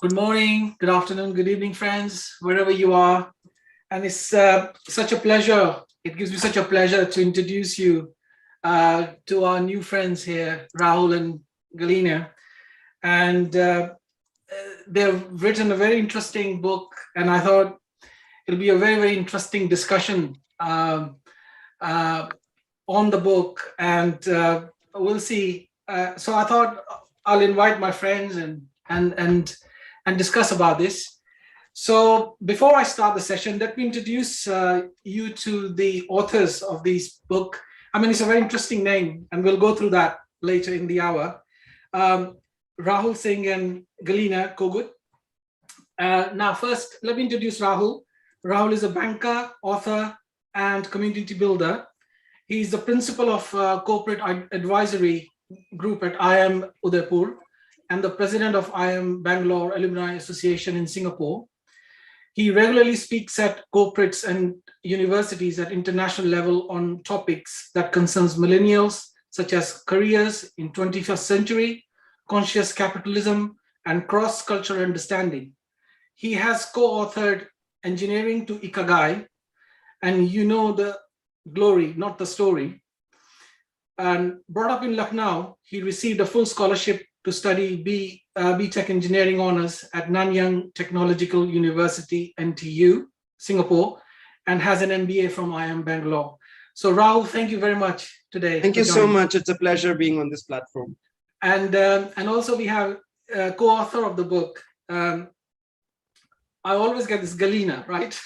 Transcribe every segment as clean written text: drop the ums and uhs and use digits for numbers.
Good morning, good afternoon, good evening, friends, wherever you are. And it's such a pleasure. It gives me such a pleasure to introduce you to our new friends here, Rahul and Galyna. And they've written a very interesting book, and I thought it'll be a very, very interesting discussion on the book, and we'll see. So I thought I'll invite my friends and discuss about this. So before I start the session, let me introduce you to the authors of this book. I mean, it's a very interesting name, and we'll go through that later in the hour. Rahul Singh and Galyna Kogut. Now, first, let me introduce Rahul. Rahul is a banker, author, and community builder. He's the principal of corporate advisory group at IIM Udaipur and the president of IIM Bangalore Alumni Association in Singapore. He regularly speaks at corporates and universities at international level on topics that concerns millennials, such as careers in 21st century, conscious capitalism, and cross-cultural understanding. He has co-authored Engineering to Ikagai, and You Know the Glory, Not the Story. And brought up in Lucknow, he received a full scholarship to study B.Tech Engineering Honours at Nanyang Technological University, NTU, Singapore, and has an MBA from IIM Bangalore. So Rahul, thank you very much today. Thank you so much. It's a pleasure being on this platform. And also we have co-author of the book. I always get this Galyna, right?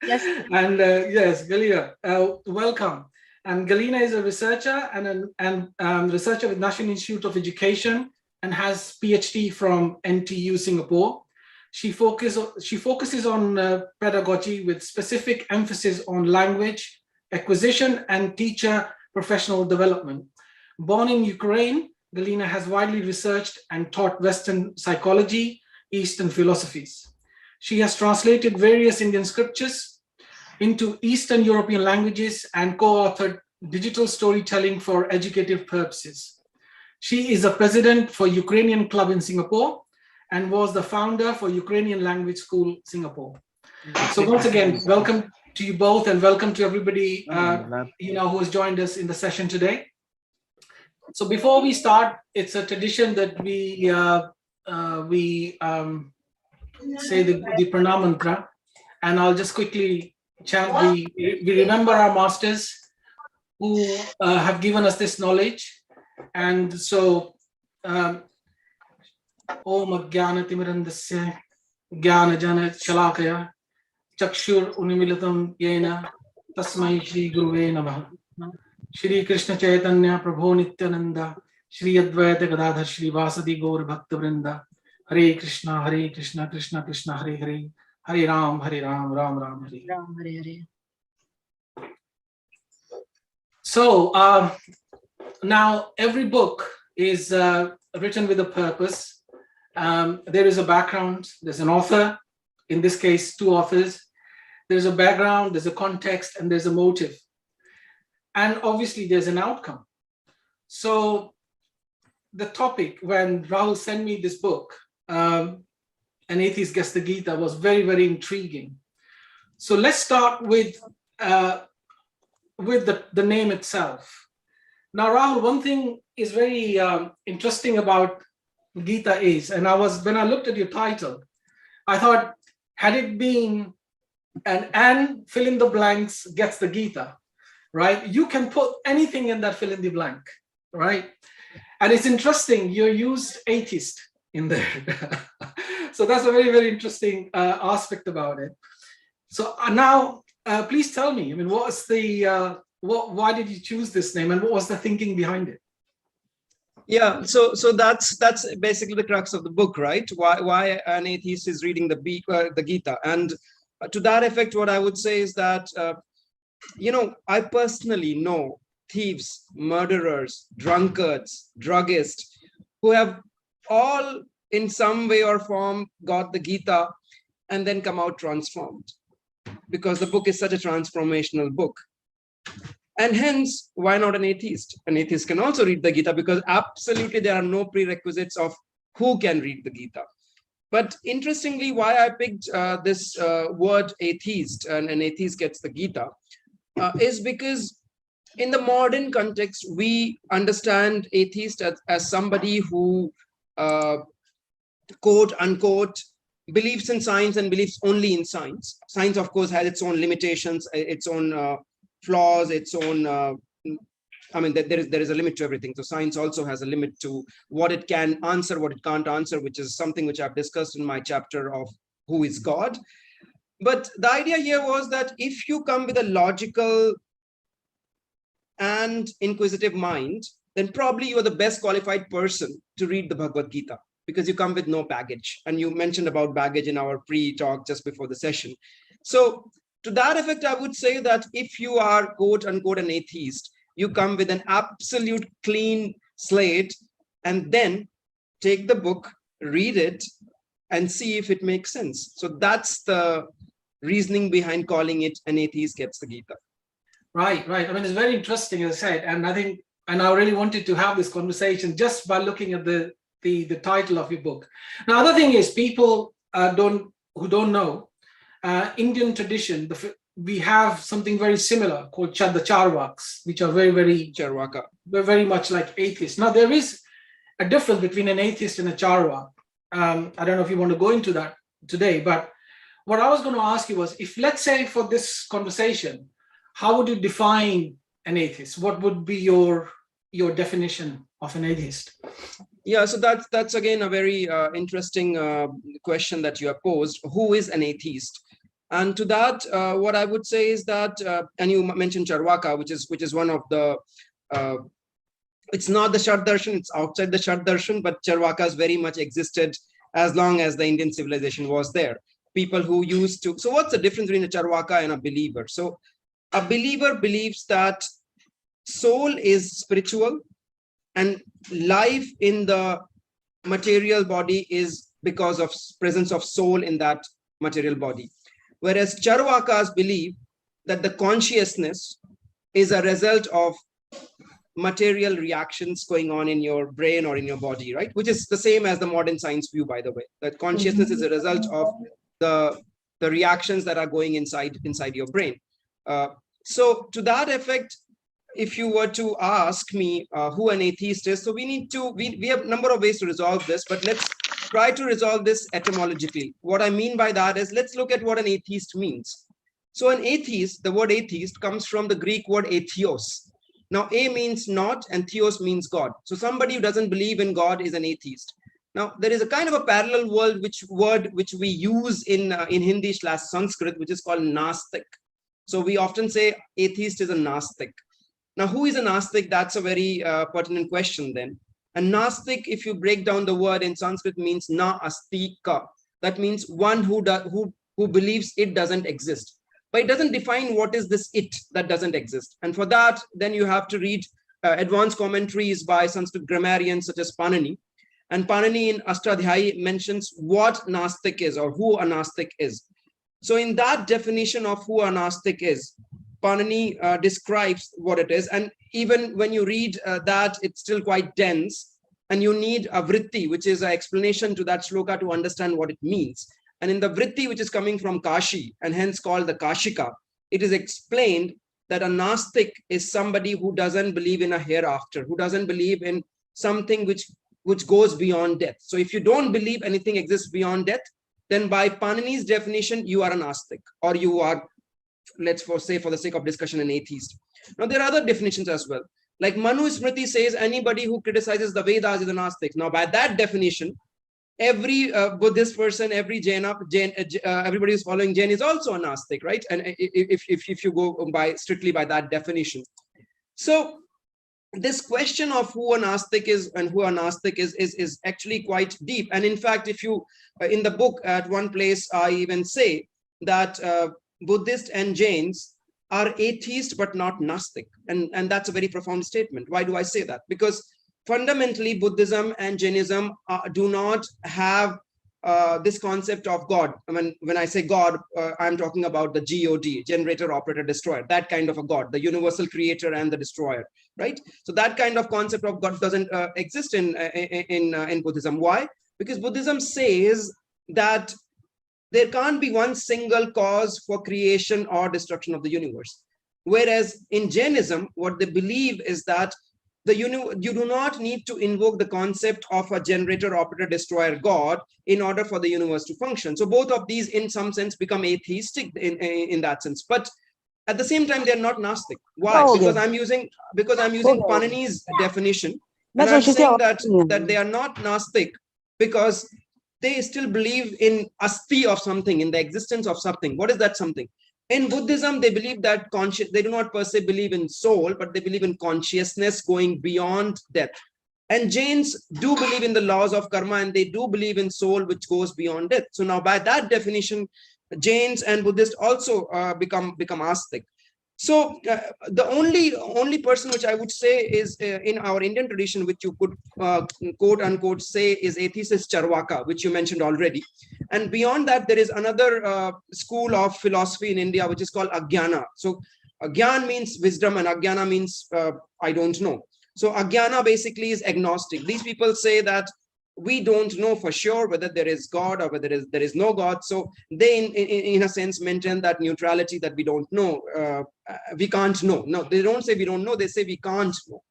Yes. And yes, Galyna, welcome. And Galyna is a researcher and researcher with National Institute of Education and has PhD from NTU Singapore. She focuses on pedagogy with specific emphasis on language acquisition and teacher professional development. Born in Ukraine, Galyna has widely researched and taught Western psychology, Eastern philosophies. She has translated various Indian scriptures into Eastern European languages and co-authored digital storytelling for educative purposes. She is a president for Ukrainian Club in Singapore and was the founder for Ukrainian Language School Singapore. So once again, welcome to you both, and welcome to everybody who has joined us in the session today. So before we start, it's a tradition that we say the pranam mantra, and I'll just quickly chant. We remember our masters who have given us this knowledge, and so Om Jnana Timirandasya Jnana Jana Shalakaya Chakshur Unimilitam Yena Tasmai Shri Guruve Namah. Shri Krishna Chaitanya Prabhu Nityananda Shri Advaita Gadadhar Shri Vasadi Gaur Bhakta Vrinda Hare Krishna Krishna Krishna Hare Hare Hare Ram Ram Ram Hare Ram Hare Hare. So now every book is written with a purpose. There is a background, there's an author, in this case two authors. There's a background, there's a context, and there's a motive. And obviously there's an outcome. So the topic, when Rahul sent me this book, An Atheist Gets the Gita, was very, very intriguing. So let's start with the name itself. Now, Rahul, one thing is very interesting about Gita is, and when I looked at your title, I thought, had it been an fill in the blanks gets the Gita, right? You can put anything in that fill in the blank, right? And it's interesting, you used atheist in there. So that's a very, very interesting aspect about it. So now, please tell me, I mean, why did you choose this name, and what was the thinking behind it? Yeah, so that's basically the crux of the book, right? Why an atheist is reading the Gita. And to that effect, what I would say is that, I personally know thieves, murderers, drunkards, druggists, who have all in some way or form got the Gita and then come out transformed, because the book is such a transformational book. And hence, why not an atheist? An atheist can also read the Gita, because absolutely there are no prerequisites of who can read the Gita. But interestingly, why I picked this word atheist, and an atheist gets the Gita, is because in the modern context, we understand atheist as somebody who, quote unquote, believes in science and believes only in science. Science, of course, has its own limitations, its own flaws, its own. I mean, there is a limit to everything. So science also has a limit to what it can answer, what it can't answer, which is something which I've discussed in my chapter of Who is God. But the idea here was that if you come with a logical and inquisitive mind, then probably you are the best qualified person to read the Bhagavad Gita, because you come with no baggage. And you mentioned about baggage in our pre-talk just before the session. So to that effect, I would say that if you are, quote unquote, an atheist, you come with an absolute clean slate, and then take the book, read it, and see if it makes sense. So that's the reasoning behind calling it An Atheist Gets the Gita. Right. I mean, it's very interesting, as I said, and I really wanted to have this conversation just by looking at the title of your book. Now, other thing is, people who don't know, Indian tradition, we have something very similar called the Charvaks, which are very much like atheists. Now, there is a difference between an atheist and a Charvak. I don't know if you want to go into that today, but what I was going to ask you was, if, let's say, for this conversation, how would you define an atheist? What would be your definition of an atheist? Yeah, so that's again a very interesting question that you have posed. Who is an atheist? And to that, what I would say is that, and you mentioned Charvaka, which is one of the, it's not the Shat Darshan, it's outside the Shat Darshan, but Charvakas very much existed as long as the Indian civilization was there. People who used to, so what's the difference between a Charvaka and a believer? So a believer believes that soul is spiritual and life in the material body is because of presence of soul in that material body. Whereas Charvakas believe that the consciousness is a result of material reactions going on in your brain or in your body, right? Which is the same as the modern science view, by the way, that consciousness is a result of the reactions that are going inside your brain. So to that effect, if you were to ask me who an atheist is, so we have a number of ways to resolve this, but let's try to resolve this etymologically. What I mean by that is, let's look at what an atheist means. So an atheist, the word atheist comes from the Greek word atheos. Now, a means not and theos means God. So somebody who doesn't believe in God is an atheist. Now, there is a kind of a parallel word which we use in Hindi/Sanskrit, which is called Nastik. So we often say atheist is a Nastik. Now, who is a Nastik? That's a very pertinent question then. And Nastik, if you break down the word in Sanskrit, means na astika. That means one who believes it doesn't exist. But it doesn't define what is this it that doesn't exist. And for that, then you have to read advanced commentaries by Sanskrit grammarians such as Panini. And Panini in Ashtadhyayi mentions what Nastik is, or who a Nastik is. So in that definition of who a Nastik is, Panini describes what it is. And even when you read that, it's still quite dense. And you need a vritti, which is an explanation to that shloka to understand what it means. And in the vritti, which is coming from Kashi, and hence called the Kashika, it is explained that a Nastik is somebody who doesn't believe in a hereafter, who doesn't believe in something which goes beyond death. So if you don't believe anything exists beyond death, then by Panini's definition, you are an Nastik, or you are, let's say for the sake of discussion, an atheist. Now, there are other definitions as well. Like Manu Smriti says, anybody who criticizes the Vedas is an Nastik. Now, by that definition, every Buddhist person, every everybody who's following Jain is also a Nastik, right? And if you go strictly by that definition. So this question of who a Nastik is and who a Nastik is actually quite deep. And in fact, if you, in the book at one place, I even say that Buddhists and Jains are atheist but not Nastik. And that's a very profound statement. Why do I say that? Because fundamentally, Buddhism and Jainism do not have this concept of God. I mean, when I say God, I'm talking about the God, generator, operator, destroyer, that kind of a God, the universal creator and the destroyer, right? So that kind of concept of God doesn't exist in Buddhism. Why? Because Buddhism says that there can't be one single cause for creation or destruction of the universe. Whereas in Jainism, what they believe is that you do not need to invoke the concept of a generator, operator, destroyer God in order for the universe to function. So both of these, in some sense, become atheistic in that sense. But at the same time, they're not Gnostic. Why? Because I'm using Panini's definition, and I'm saying that they are not Gnostic because they still believe in asti of something, in the existence of something. What is that something? In Buddhism, they believe that they do not per se believe in soul, but they believe in consciousness going beyond death. And Jains do believe in the laws of karma, and they do believe in soul which goes beyond death. So now by that definition, Jains and Buddhists also become Astic. So the only person which I would say is in our Indian tradition, which you could quote unquote say is atheist, is Charvaka, which you mentioned already. And beyond that, there is another school of philosophy in India, which is called Agyana. So Agyan means wisdom and Agyana means I don't know. So Agyana basically is agnostic. These people say that we don't know for sure whether there is God or whether there is no God. So they, in a sense, maintain that neutrality, that we don't know, we can't know. No, they don't say we don't know, they say we can't know.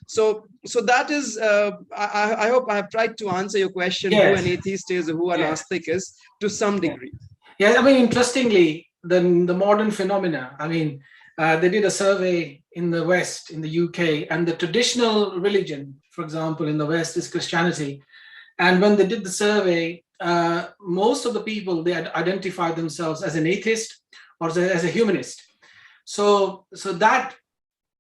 So that is, I hope I have tried to answer your question, who an atheist is, who an Gnostic is, to some degree. Yeah, I mean, interestingly, the modern phenomena, I mean, they did a survey in the West, in the UK, and the traditional religion, for example, in the West is Christianity. And when they did the survey, most of the people, they had identified themselves as an atheist or as a humanist. So that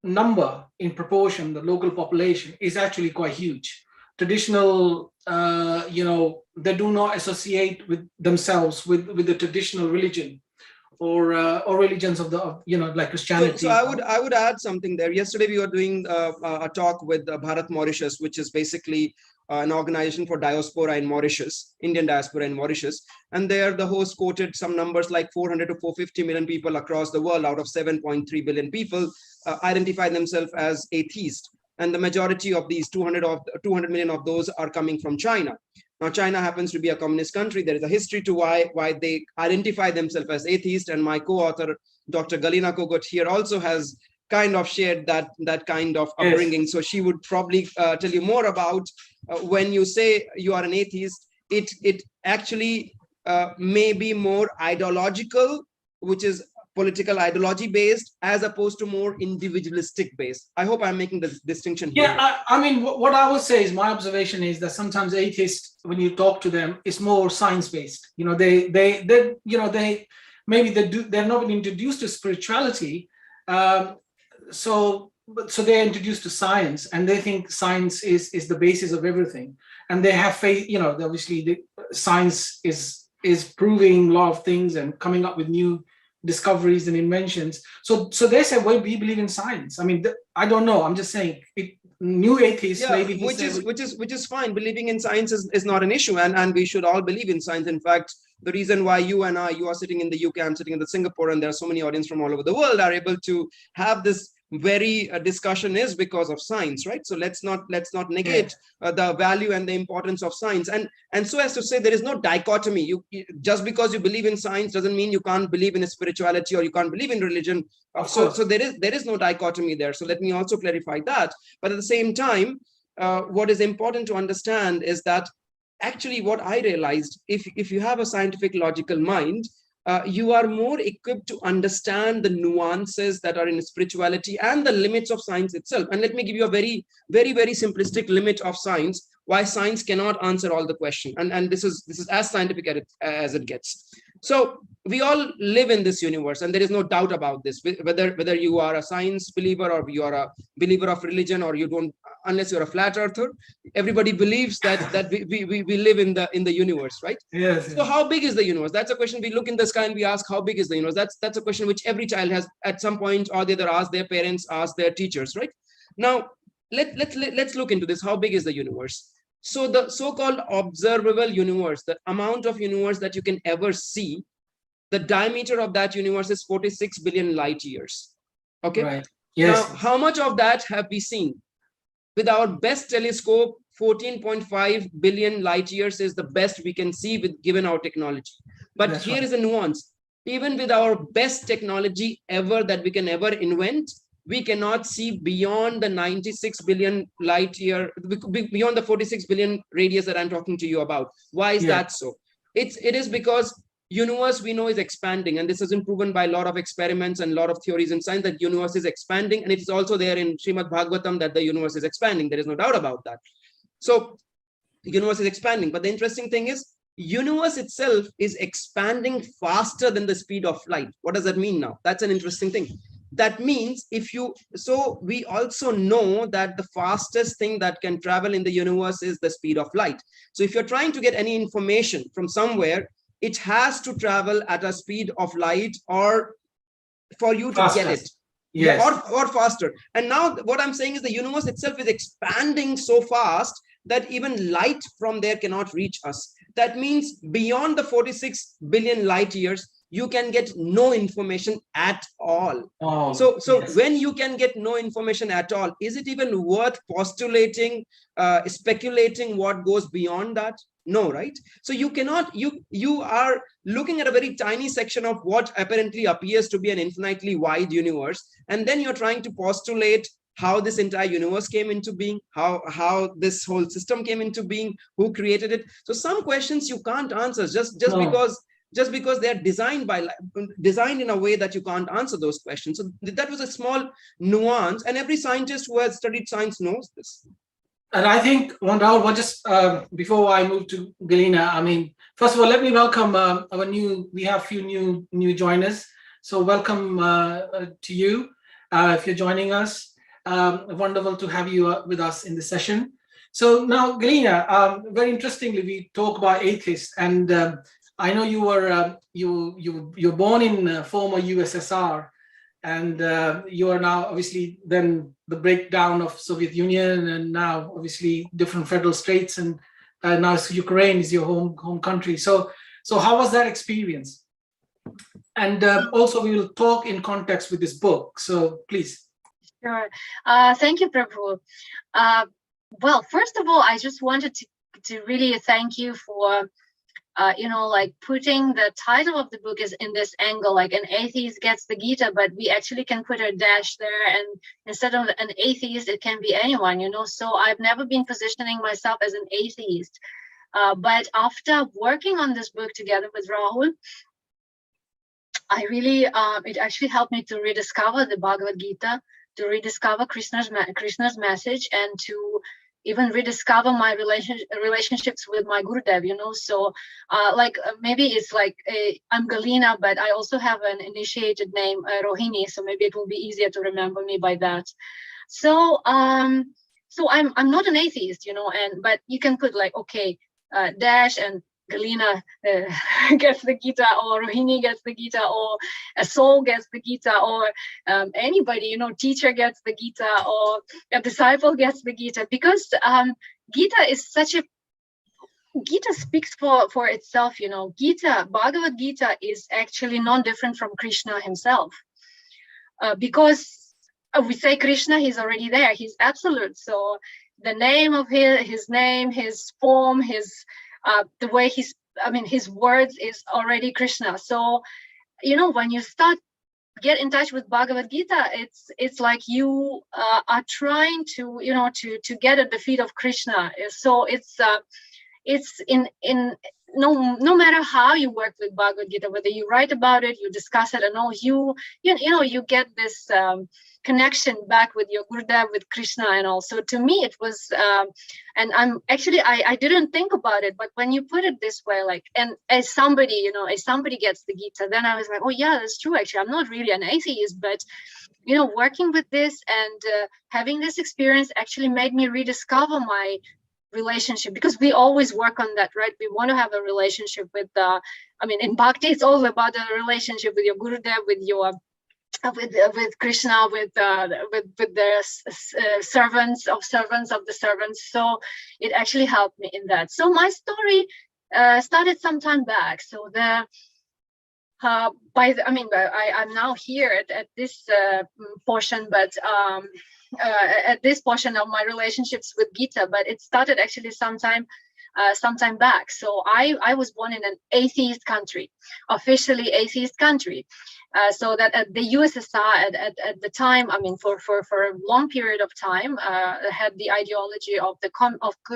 number in proportion, the local population, is actually quite huge. Traditional, they do not associate with themselves with the traditional religion or religions of like Christianity. So I would add something there. Yesterday we were doing a talk with Bharat Mauritius, which is basically an organization for diaspora in Mauritius, Indian diaspora in Mauritius. And there the host quoted some numbers like 400 to 450 million people across the world out of 7.3 billion people identify themselves as atheist. And the majority of these 200 million of those are coming from China. Now, China happens to be a communist country. There is a history to why they identify themselves as atheist. And my co-author, Dr. Galyna Kogut, here also has kind of shared that kind of upbringing. Yes. So she would probably tell you more about when you say you are an atheist, it actually may be more ideological, which is political ideology based, as opposed to more individualistic based. I hope I'm making the distinction here. Yeah, I mean, what I would say is, my observation is that sometimes atheists, when you talk to them, it's more science based. You know, they're not introduced to spirituality. So they're introduced to science, and they think science is the basis of everything, and they have faith. You know, obviously science is proving a lot of things and coming up with new discoveries and inventions. So they say, well, we believe in science. I mean, I don't know. I'm just saying, new atheists, maybe, which is fine. Believing in science is not an issue, and we should all believe in science. In fact, the reason why you are sitting in the UK, I'm sitting in the Singapore, and there are so many audience from all over the world are able to have this very discussion is because of science, right? So let's not negate the value and the importance of science, and so as to say there is no dichotomy. You just because you believe in science doesn't mean you can't believe in spirituality or you can't believe in religion. So there is no dichotomy there. So let me also clarify that. But at the same time, what is important to understand is that actually what I realized, if you have a scientific logical mind, you are more equipped to understand the nuances that are in spirituality and the limits of science itself. And let me give you a very, very, very simplistic limit of science, why science cannot answer all the questions. And this is as scientific as it gets. So we all live in this universe, and there is no doubt about this, whether you are a science believer or you are a believer of religion, or you don't, unless you're a flat earther. Everybody believes that we live in the universe, right? Yes. So how big is the universe? That's a question. We look in the sky and we ask, how big is the universe? That's a question which every child has at some point, or they either ask their parents, ask their teachers, right? Now let's look into this. How big is the universe? So the so-called observable universe, the amount of universe that you can ever see, the diameter of that universe is 46 billion light years. Okay. Right. Yes. Now, how much of that have we seen? With our best telescope, 14.5 billion light years is the best we can see with given our technology. But That's here right. is a nuance. Even with our best technology ever that we can ever invent, we cannot see beyond the 96 billion light year, beyond the 46 billion radius that I'm talking to you about. Why is Yeah. that so? It is because universe we know is expanding, and this has been proven by a lot of experiments and a lot of theories in science that universe is expanding, and it is also there in Srimad Bhagavatam that the universe is expanding. There is no doubt about that. So the universe is expanding, but the interesting thing is universe itself is expanding faster than the speed of light. What does that mean now? That's an interesting thing. That means so we also know that the fastest thing that can travel in the universe is the speed of light. So if you're trying to get any information from somewhere, it has to travel at a speed of light, or for you to Faster. get it. Yes. Yeah, or faster. And now what I'm saying is the universe itself is expanding so fast that even light from there cannot reach us. That means beyond the 46 billion light years, you can get no information at all. Oh, So yes. when you can get no information at all, is it even worth postulating, speculating what goes beyond that? No, right? So you cannot, you are looking at a very tiny section of what apparently appears to be an infinitely wide universe, and then you're trying to postulate how this entire universe came into being, how this whole system came into being, who created it. So some questions you can't answer just No. because they're designed in a way that you can't answer those questions. So that was a small nuance, and every scientist who has studied science knows this. And I think, Rahul, just before I move to Galyna, I mean, first of all, let me welcome we have a few new joiners. So welcome to you if you're joining us. Wonderful to have you with us in this session. So now, Galyna, very interestingly, we talk about atheists, and I know you were you're born in former USSR, and you are now obviously then the breakdown of Soviet Union, and now obviously different federal states, and now Ukraine is your home country. So how was that experience? And also we will talk in context with this book. So please. Sure. Thank you, Prabhu. Well, first of all, I just wanted to really thank you for like putting the title of the book is in this angle, like an atheist gets the Gita, but we actually can put a dash there, and instead of an atheist, it can be anyone, So I've never been positioning myself as an atheist. But after working on this book together with Rahul, I really, it actually helped me to rediscover the Bhagavad Gita, to rediscover Krishna's message, and to even rediscover my relationships with my Gurudev, So maybe it's like I'm Galyna, but I also have an initiated name, Rohini, so maybe it will be easier to remember me by that. So I'm not an atheist, but you can put like, okay, dash and Galyna gets the Gita, or Rohini gets the Gita, or a soul gets the Gita, or anybody, teacher gets the Gita, or a disciple gets the Gita, because Gita is Gita speaks for itself, Bhagavad Gita is actually non-different from Krishna himself, because we say Krishna, he's already there, he's absolute. So the name of his name, his form, the way his words is already Krishna. So, when you get in touch with Bhagavad Gita, it's like you are trying to, to get at the feet of Krishna. So it's in no matter how you work with Bhagavad Gita, whether you write about it, you discuss it, and all, you get this connection back with your Gurudev, with Krishna, and all. So to me, it was, and I'm actually, I didn't think about it, but when you put it this way, like, and as somebody gets the Gita, then I was like, oh yeah, that's true. Actually, I'm not really an atheist, but working with this and having this experience actually made me rediscover my relationship, because we always work on that, right? We want to have a relationship with in Bhakti, it's all about the relationship with your Gurudev, with your with Krishna, with the servants of the servants. So it actually helped me in that. So my story started some time back. So I'm now here at this portion, but at this portion of my relationships with Gita, but it started actually sometime back. So I was born in an atheist country, officially atheist country. So that at the USSR at the time, I mean, for a long period of time, had the ideology of the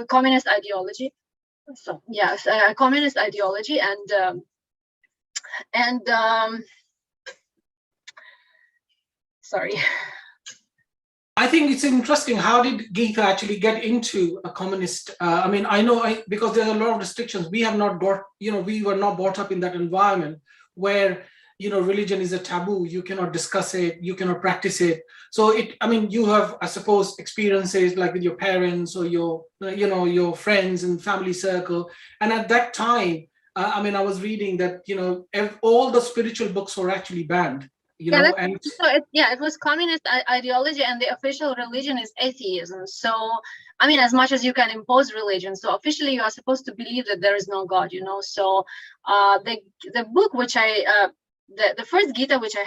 communist ideology. So yes, communist ideology, and sorry. I think it's interesting. How did Gita actually get into a communist? I mean, I know because there's a lot of restrictions. We have not got, we were not brought up in that environment where, religion is a taboo. You cannot discuss it. You cannot practice it. So I mean, you have, I suppose, experiences like with your parents or your friends and family circle. And at that time, I mean, I was reading that, all the spiritual books were actually banned. It was communist ideology, and the official religion is atheism. So, I mean, as much as you can impose religion, so officially you are supposed to believe that there is no God, So, the book which the first Gita which I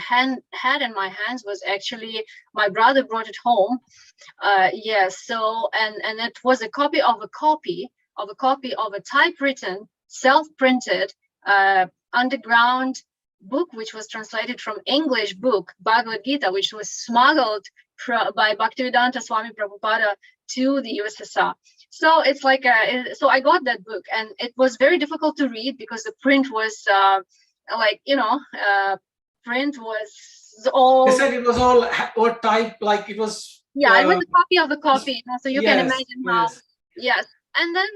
had in my hands was actually my brother brought it home. Yes, so and it was a copy of a typewritten, self-printed, underground book which was translated from English book Bhagavad Gita, which was smuggled by Bhaktivedanta Swami Prabhupada to the USSR. So it's like so I got that book, and it was very difficult to read because the print was print was all. They said it was all type, like it was. Yeah, it was a copy of a copy. So you can imagine how. Yes. And then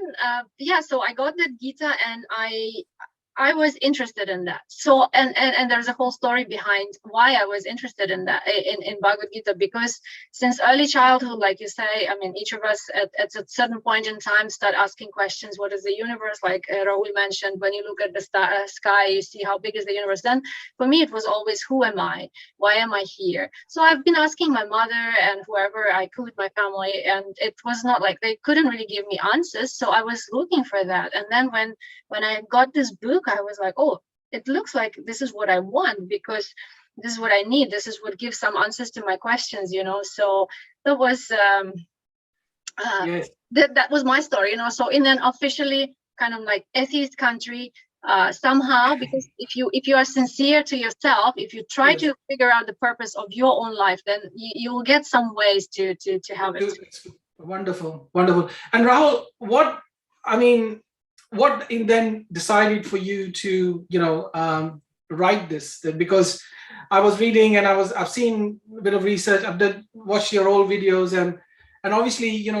so I got that Gita, and I was interested in that. So and there's a whole story behind why I was interested in that in Bhagavad Gita, because since early childhood, like you say, I mean, each of us at a certain point in time start asking questions. What is the universe? Like Rahul mentioned, when you look at the sky, you see how big is the universe. Then for me, it was always, who am I? Why am I here? So I've been asking my mother and whoever I could, my family, and it was not like they couldn't really give me answers. So I was looking for that. And then when I got this book, I was like, oh, it looks like this is what I want, because this is what I need. This is what gives some answers to my questions, So that was that was my story, So in an officially kind of like atheist country, somehow, because if you are sincere to yourself, if you try to figure out the purpose of your own life, then you will get some ways to have it. Wonderful. And Rahul, what then decided for you to write this? Because I was reading and I've seen a bit of research, I've watched your old videos, and obviously you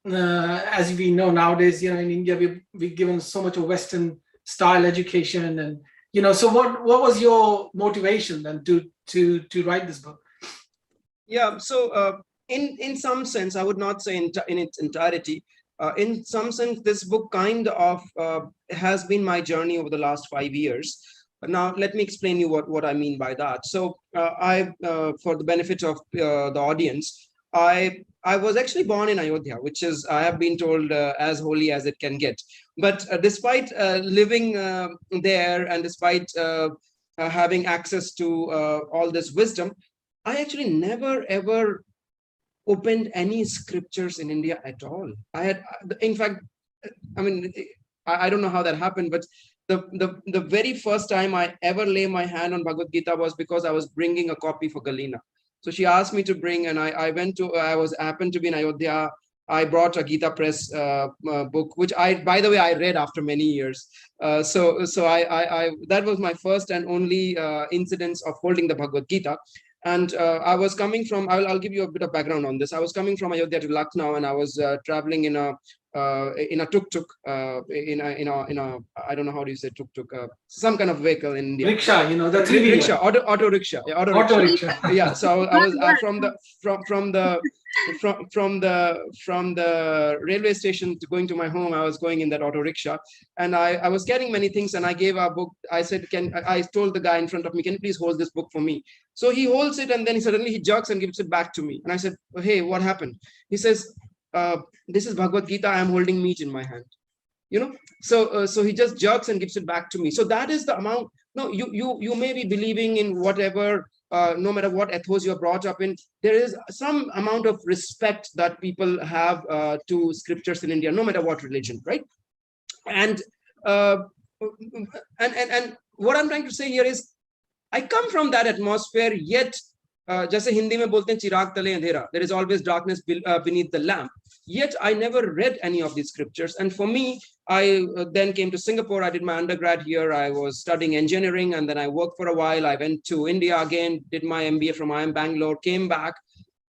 as we know nowadays, in India we've given so much of Western style education, and so what was your motivation then to write this book? Yeah, so in some sense, I would not say in its entirety. In some sense, this book kind of has been my journey over the last 5 years. Now, let me explain you what I mean by that. So for the benefit of the audience, I was actually born in Ayodhya, which is, I have been told, as holy as it can get. But despite living there, and despite having access to all this wisdom, I actually never ever opened any scriptures in India at all. In fact, I mean, I don't know how that happened, but the very first time I ever lay my hand on Bhagavad Gita was because I was bringing a copy for Galyna. So she asked me to bring, and I happened to be in Ayodhya. I brought a Gita Press book, which by the way, I read after many years. So that was my first and only incidence of holding the Bhagavad Gita. And I was coming from, I'll give you a bit of background on this. I was coming from Ayodhya to Lucknow, and I was traveling in a tuk-tuk, in a I don't know how do you say tuk-tuk, some kind of vehicle in India. Rickshaw, the rickshaw, auto rickshaw. Yeah, auto rickshaw. Yeah, so I was from the railway station to going to my home. I was going in that auto rickshaw, and I was getting many things, and I gave a book. I said, I told the guy in front of me, can you please hold this book for me? So he holds it, and then he jerks and gives it back to me. And I said, oh, hey, what happened? He says, this is Bhagavad Gita. I am holding meat in my hand. So he just jerks and gives it back to me. So that is the amount. No, you may be believing in whatever no matter what ethos you're brought up in, there is some amount of respect that people have to scriptures in India, no matter what religion, right? And and what I'm trying to say here is, I come from that atmosphere, yet जैसे हिंदी में बोलते हैं चिराग तले अंधेरा, there is always darkness beneath the lamp. Yet I never read any of these scriptures. And for me, I then came to Singapore. I did my undergrad here. I was studying engineering, and then I worked for a while. I went to India again, did my MBA from IIM Bangalore, came back.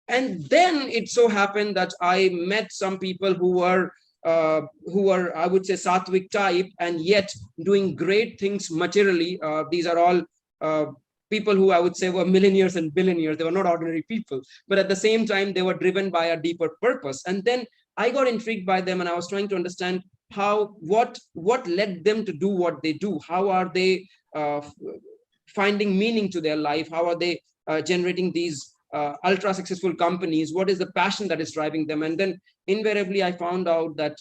And then it so happened that I met some people who were, I would say, Sattvic type, and yet doing great things materially. These are all people who I would say were millionaires and billionaires. They were not ordinary people, but at the same time, they were driven by a deeper purpose. And then I got intrigued by them, and I was trying to understand what led them to do what they do. How are they finding meaning to their life? How are they generating these ultra successful companies? What is the passion that is driving them? And then invariably, I found out that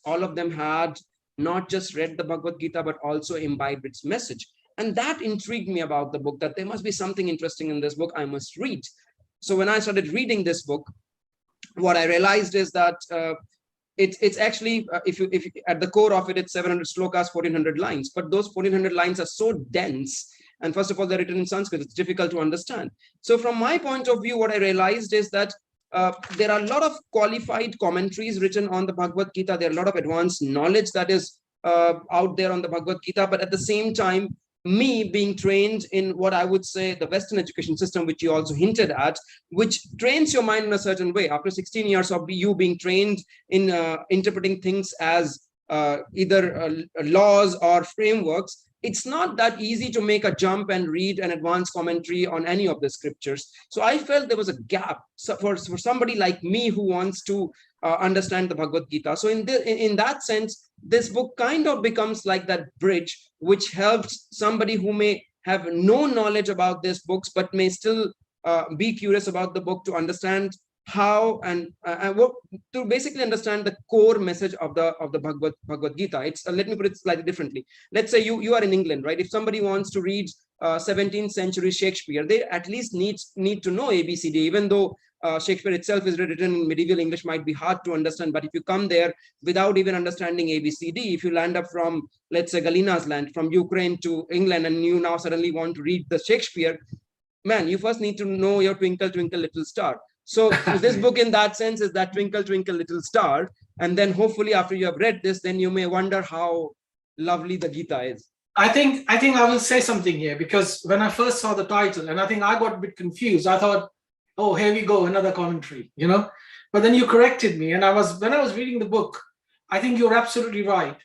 all of them had not just read the Bhagavad Gita, but also imbibed its message. And that intrigued me about the book, that there must be something interesting in this book I must read. So when I started reading this book, what I realized is that it's actually, if at the core of it, it's 700 slokas, 1400 lines. But those 1400 lines are so dense. And first of all, they're written in Sanskrit. It's difficult to understand. So from my point of view, what I realized is that there are a lot of qualified commentaries written on the Bhagavad Gita. There are a lot of advanced knowledge that is out there on the Bhagavad Gita. But at the same time, me being trained in what I would say the Western education system, which you also hinted at, which trains your mind in a certain way. After 16 years of you being trained in interpreting things as either laws or frameworks, it's not that easy to make a jump and read an advanced commentary on any of the scriptures. So I felt there was a gap for somebody like me who wants to understand the Bhagavad Gita. So in that sense, this book kind of becomes like that bridge, which helps somebody who may have no knowledge about these books, but may still be curious about the book to understand how and what, to basically understand the core message of the Bhagavad Gita. It's let me put it slightly differently. Let's say you are in England, right? If somebody wants to read 17th century Shakespeare, they at least need to know ABCD, even though Shakespeare itself is written in medieval English, might be hard to understand. But if you come there without even understanding ABCD, if you land up from, let's say, Galyna's land, from Ukraine to England, and you now suddenly want to read the Shakespeare, man, you first need to know your Twinkle, Twinkle, Little Star. So this book in that sense is that Twinkle, Twinkle, Little Star. And then hopefully after you have read this, then you may wonder how lovely the Gita is. I think I will say something here, because when I first saw the title, and I think I got a bit confused, I thought, oh, here we go, another commentary, you know. But then you corrected me, and when I was reading the book, I think you're absolutely right.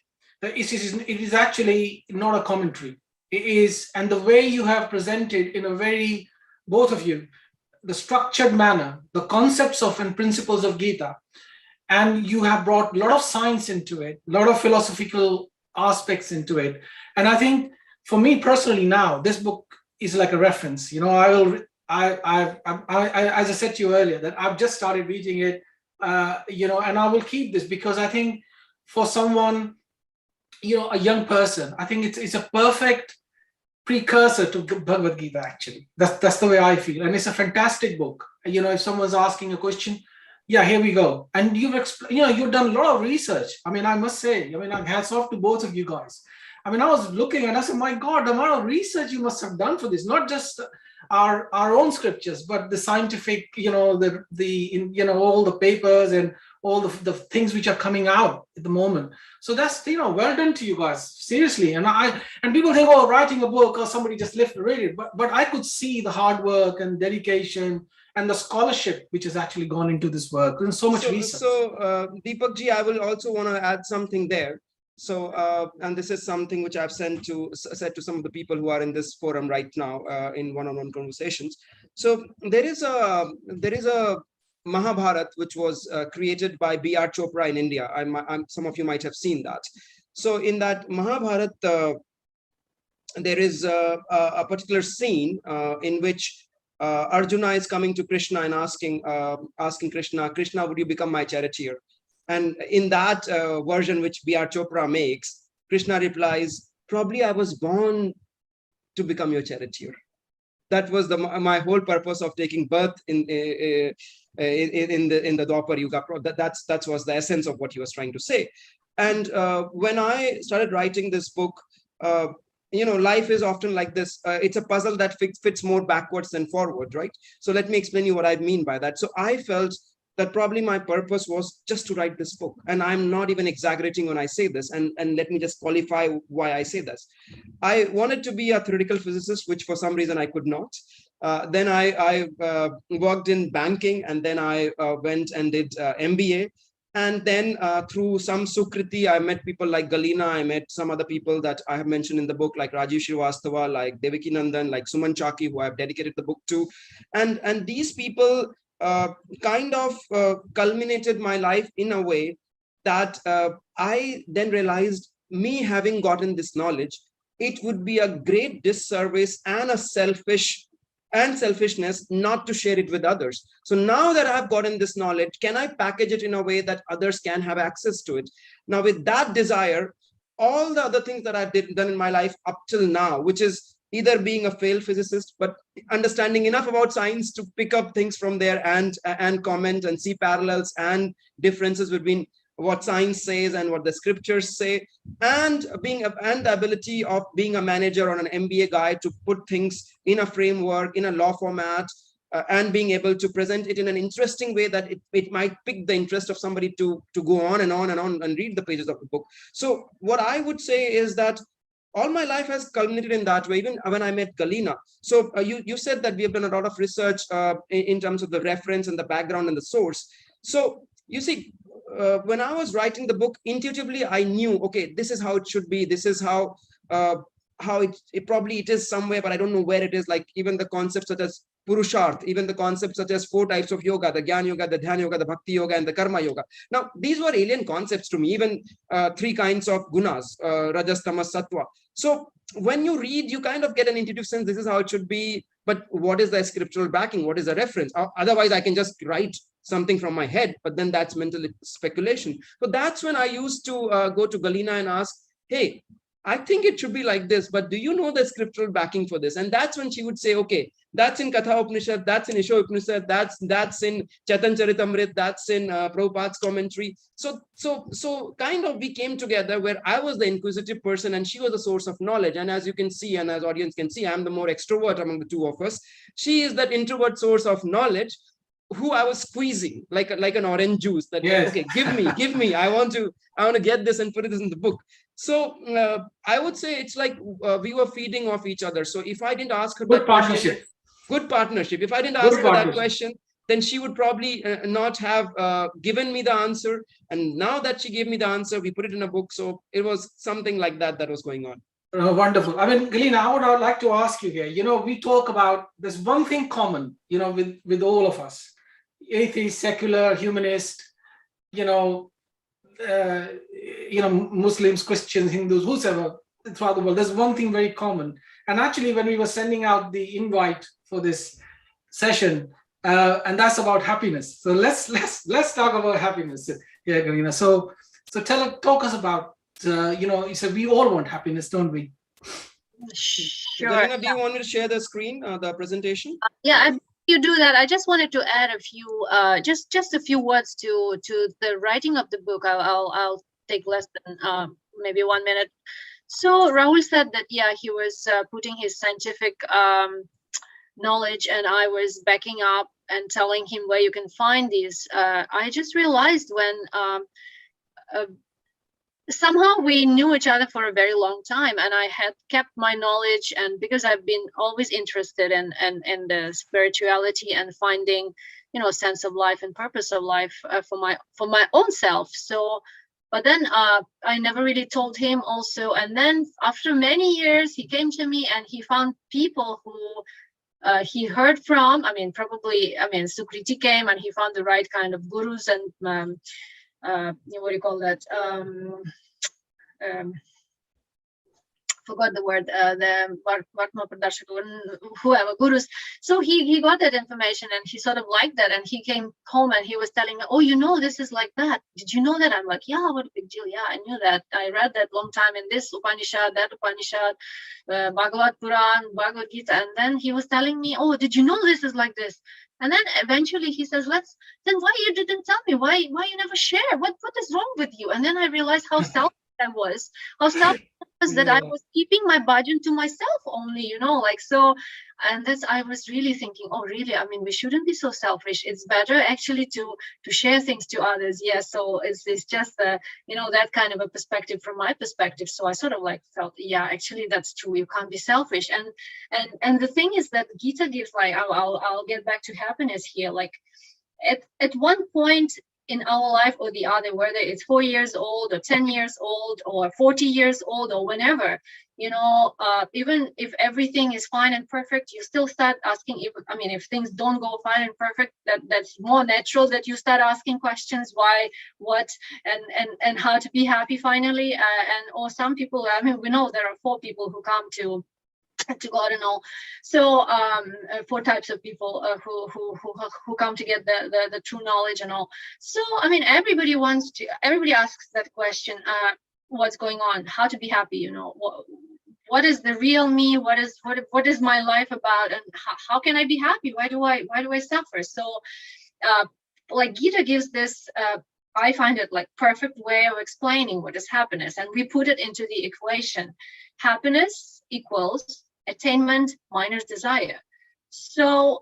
That it is actually not a commentary. It is, and the way you have presented in a very, both of you, the structured manner, the concepts of and principles of Gita, and you have brought a lot of science into it, a lot of philosophical aspects into it. And I think for me personally now, this book is like a reference. You know, I as I said to you earlier, that I've just started reading it, you know, and I will keep this, because I think for someone, you know, a young person, I think it's a perfect precursor to Bhagavad Gita, actually. That's the way I feel. And it's a fantastic book. You know, if someone's asking a question, yeah, here we go. And you've done a lot of research. I mean, I must say, I mean, hats off to both of you guys. I mean, I was looking and I said, my God, the amount of research you must have done for this, not just our own scriptures, but the scientific, you know, all the papers and all the things which are coming out at the moment. So that's, you know, well done to you guys, seriously. And people think, oh, writing a book or somebody just read it, but I could see the hard work and dedication and the scholarship which has actually gone into this work, and so much research. So Deepak ji, I will also want to add something there. So, and this is something which I've said to some of the people who are in this forum right now in one-on-one conversations. So there is a Mahabharat which was created by B.R. Chopra in India. Some of you might have seen that. So in that Mahabharat, there is a particular scene in which Arjuna is coming to Krishna and asking Krishna, would you become my charioteer? And in that version which B.R. Chopra makes, Krishna replies, probably I was born to become your charioteer. That was my whole purpose of taking birth in the Dwapar Yuga. That was the essence of what he was trying to say. And when I started writing this book, life is often like this. It's a puzzle that fits more backwards than forward, right? So let me explain you what I mean by that. So I felt that probably my purpose was just to write this book. And I'm not even exaggerating when I say this. And let me just qualify why I say this. I wanted to be a theoretical physicist, which for some reason I could not. Then I worked in banking, and then I went and did MBA. And then through some Sukriti, I met people like Galyna. I met some other people that I have mentioned in the book, like Rajiv Srivastava, like Devaki Nandan, like Suman Chaki, who I've dedicated the book to. And these people kind of culminated my life in a way that I then realized, me having gotten this knowledge, it would be a great disservice and a selfishness not to share it with others. So now that I've gotten this knowledge, can I package it in a way that others can have access to it? Now, with that desire, all the other things that I've done in my life up till now, which is either being a failed physicist, but understanding enough about science to pick up things from there and comment and see parallels and differences between what science says and what the scriptures say, and the ability of being a manager or an MBA guy to put things in a framework, in a law format, and being able to present it in an interesting way that it might pick the interest of somebody to go on and on and on and read the pages of the book. So what I would say is that all my life has culminated in that way, even when I met Galyna. So you said that we have done a lot of research in terms of the reference and the background and the source. So you see, when I was writing the book, intuitively I knew, okay, this is how it should be. This is how it probably it is somewhere, but I don't know where it is. Like even the concepts such as Purusharth, even the concepts such as 4 types of yoga, the Gyan Yoga, the Dhyan Yoga, the Bhakti Yoga, and the Karma Yoga. Now, these were alien concepts to me, even 3 kinds of gunas, Rajas, Tamas, Sattva. So when you read, you kind of get an intuitive sense, this is how it should be, but what is the scriptural backing? What is the reference? Otherwise, I can just write something from my head, but then that's mental speculation. So that's when I used to go to Galyna and ask, hey, I think it should be like this, but do you know the scriptural backing for this? And that's when she would say, okay, that's in Katha Upanishad, that's in Isho Upanishad, that's in Chaitan Charitamrit, that's in Prabhupada's commentary. So kind of we came together where I was the inquisitive person and she was the source of knowledge. And as you can see, and as audience can see, I'm the more extrovert among the two of us. She is that introvert source of knowledge who I was squeezing like an orange juice. That yes. Okay, give me. I want to get this and put this in the book. So I would say it's like we were feeding off each other. So if I didn't ask her good partnership. Good partnership. If I didn't ask her that question, then she would probably not have given me the answer. And now that she gave me the answer, we put it in a book. So it was something like that was going on. Wonderful. I mean, Galyna, I would like to ask you here, we talk about, there's one thing common, with all of us, atheist, secular, humanist, Muslims, Christians, Hindus, whoever throughout the world, there's one thing very common. And actually, when we were sending out the invite for this session, and that's about happiness. So let's talk about happiness. Yeah, Galyna. So talk us about, you said we all want happiness, don't we? Sure. Galyna, do you want me to share the screen, the presentation? Yeah, you do that. I just wanted to add a few, just a few words to the writing of the book. I'll take less than maybe 1 minute. So Rahul said that, yeah, he was putting his scientific knowledge, and I was backing up and telling him where you can find these. I just realized when somehow we knew each other for a very long time, and I had kept my knowledge, and because I've been always interested in the spirituality and finding, sense of life and purpose of life for my own self. So, but then I never really told him also. And then after many years, he came to me and he found people who he heard from. Sukriti came and he found the right kind of gurus and what do you call that? forgot the word, the Vartma Pradashaka, whoever, gurus. So he got that information and he sort of liked that, and he came home and he was telling me, oh, you know, this is like that. Did you know that? I'm like, yeah, what a big deal. Yeah, I knew that. I read that long time in this Upanishad, that Upanishad, Bhagavad Puran, Bhagavad Gita. And then he was telling me, oh, did you know this is like this? And then eventually he says, then why you didn't tell me? Why you never share? What is wrong with you? And then I realized how selfish I was, that I was keeping my budget to myself only, you know, like, so. And that's, I was really thinking, oh, really? I mean, we shouldn't be so selfish. It's better actually to share things to others. Yeah. So it's just, you know, that kind of a perspective from my perspective. So I sort of like felt, yeah, actually that's true. You can't be selfish. And the thing is that Gita gives, like, I'll get back to happiness here. Like at one point in our life or the other, whether it's 4 years old or 10 years old or 40 years old or whenever, you know, even if everything is fine and perfect, you still start asking, if things don't go fine and perfect, that's more natural that you start asking questions, why, what, and how to be happy finally. Or some people, I mean, we know there are 4 people who come to God and all. So 4 types of people who come to get the true knowledge and all. So I mean, everybody asks that question, what's going on, how to be happy, you know, what is the real me, what is my life about, and how can I be happy, why do I suffer? So like Gita gives this, I find it like perfect way of explaining what is happiness, and we put it into the equation. Happiness equals attainment minus desire. So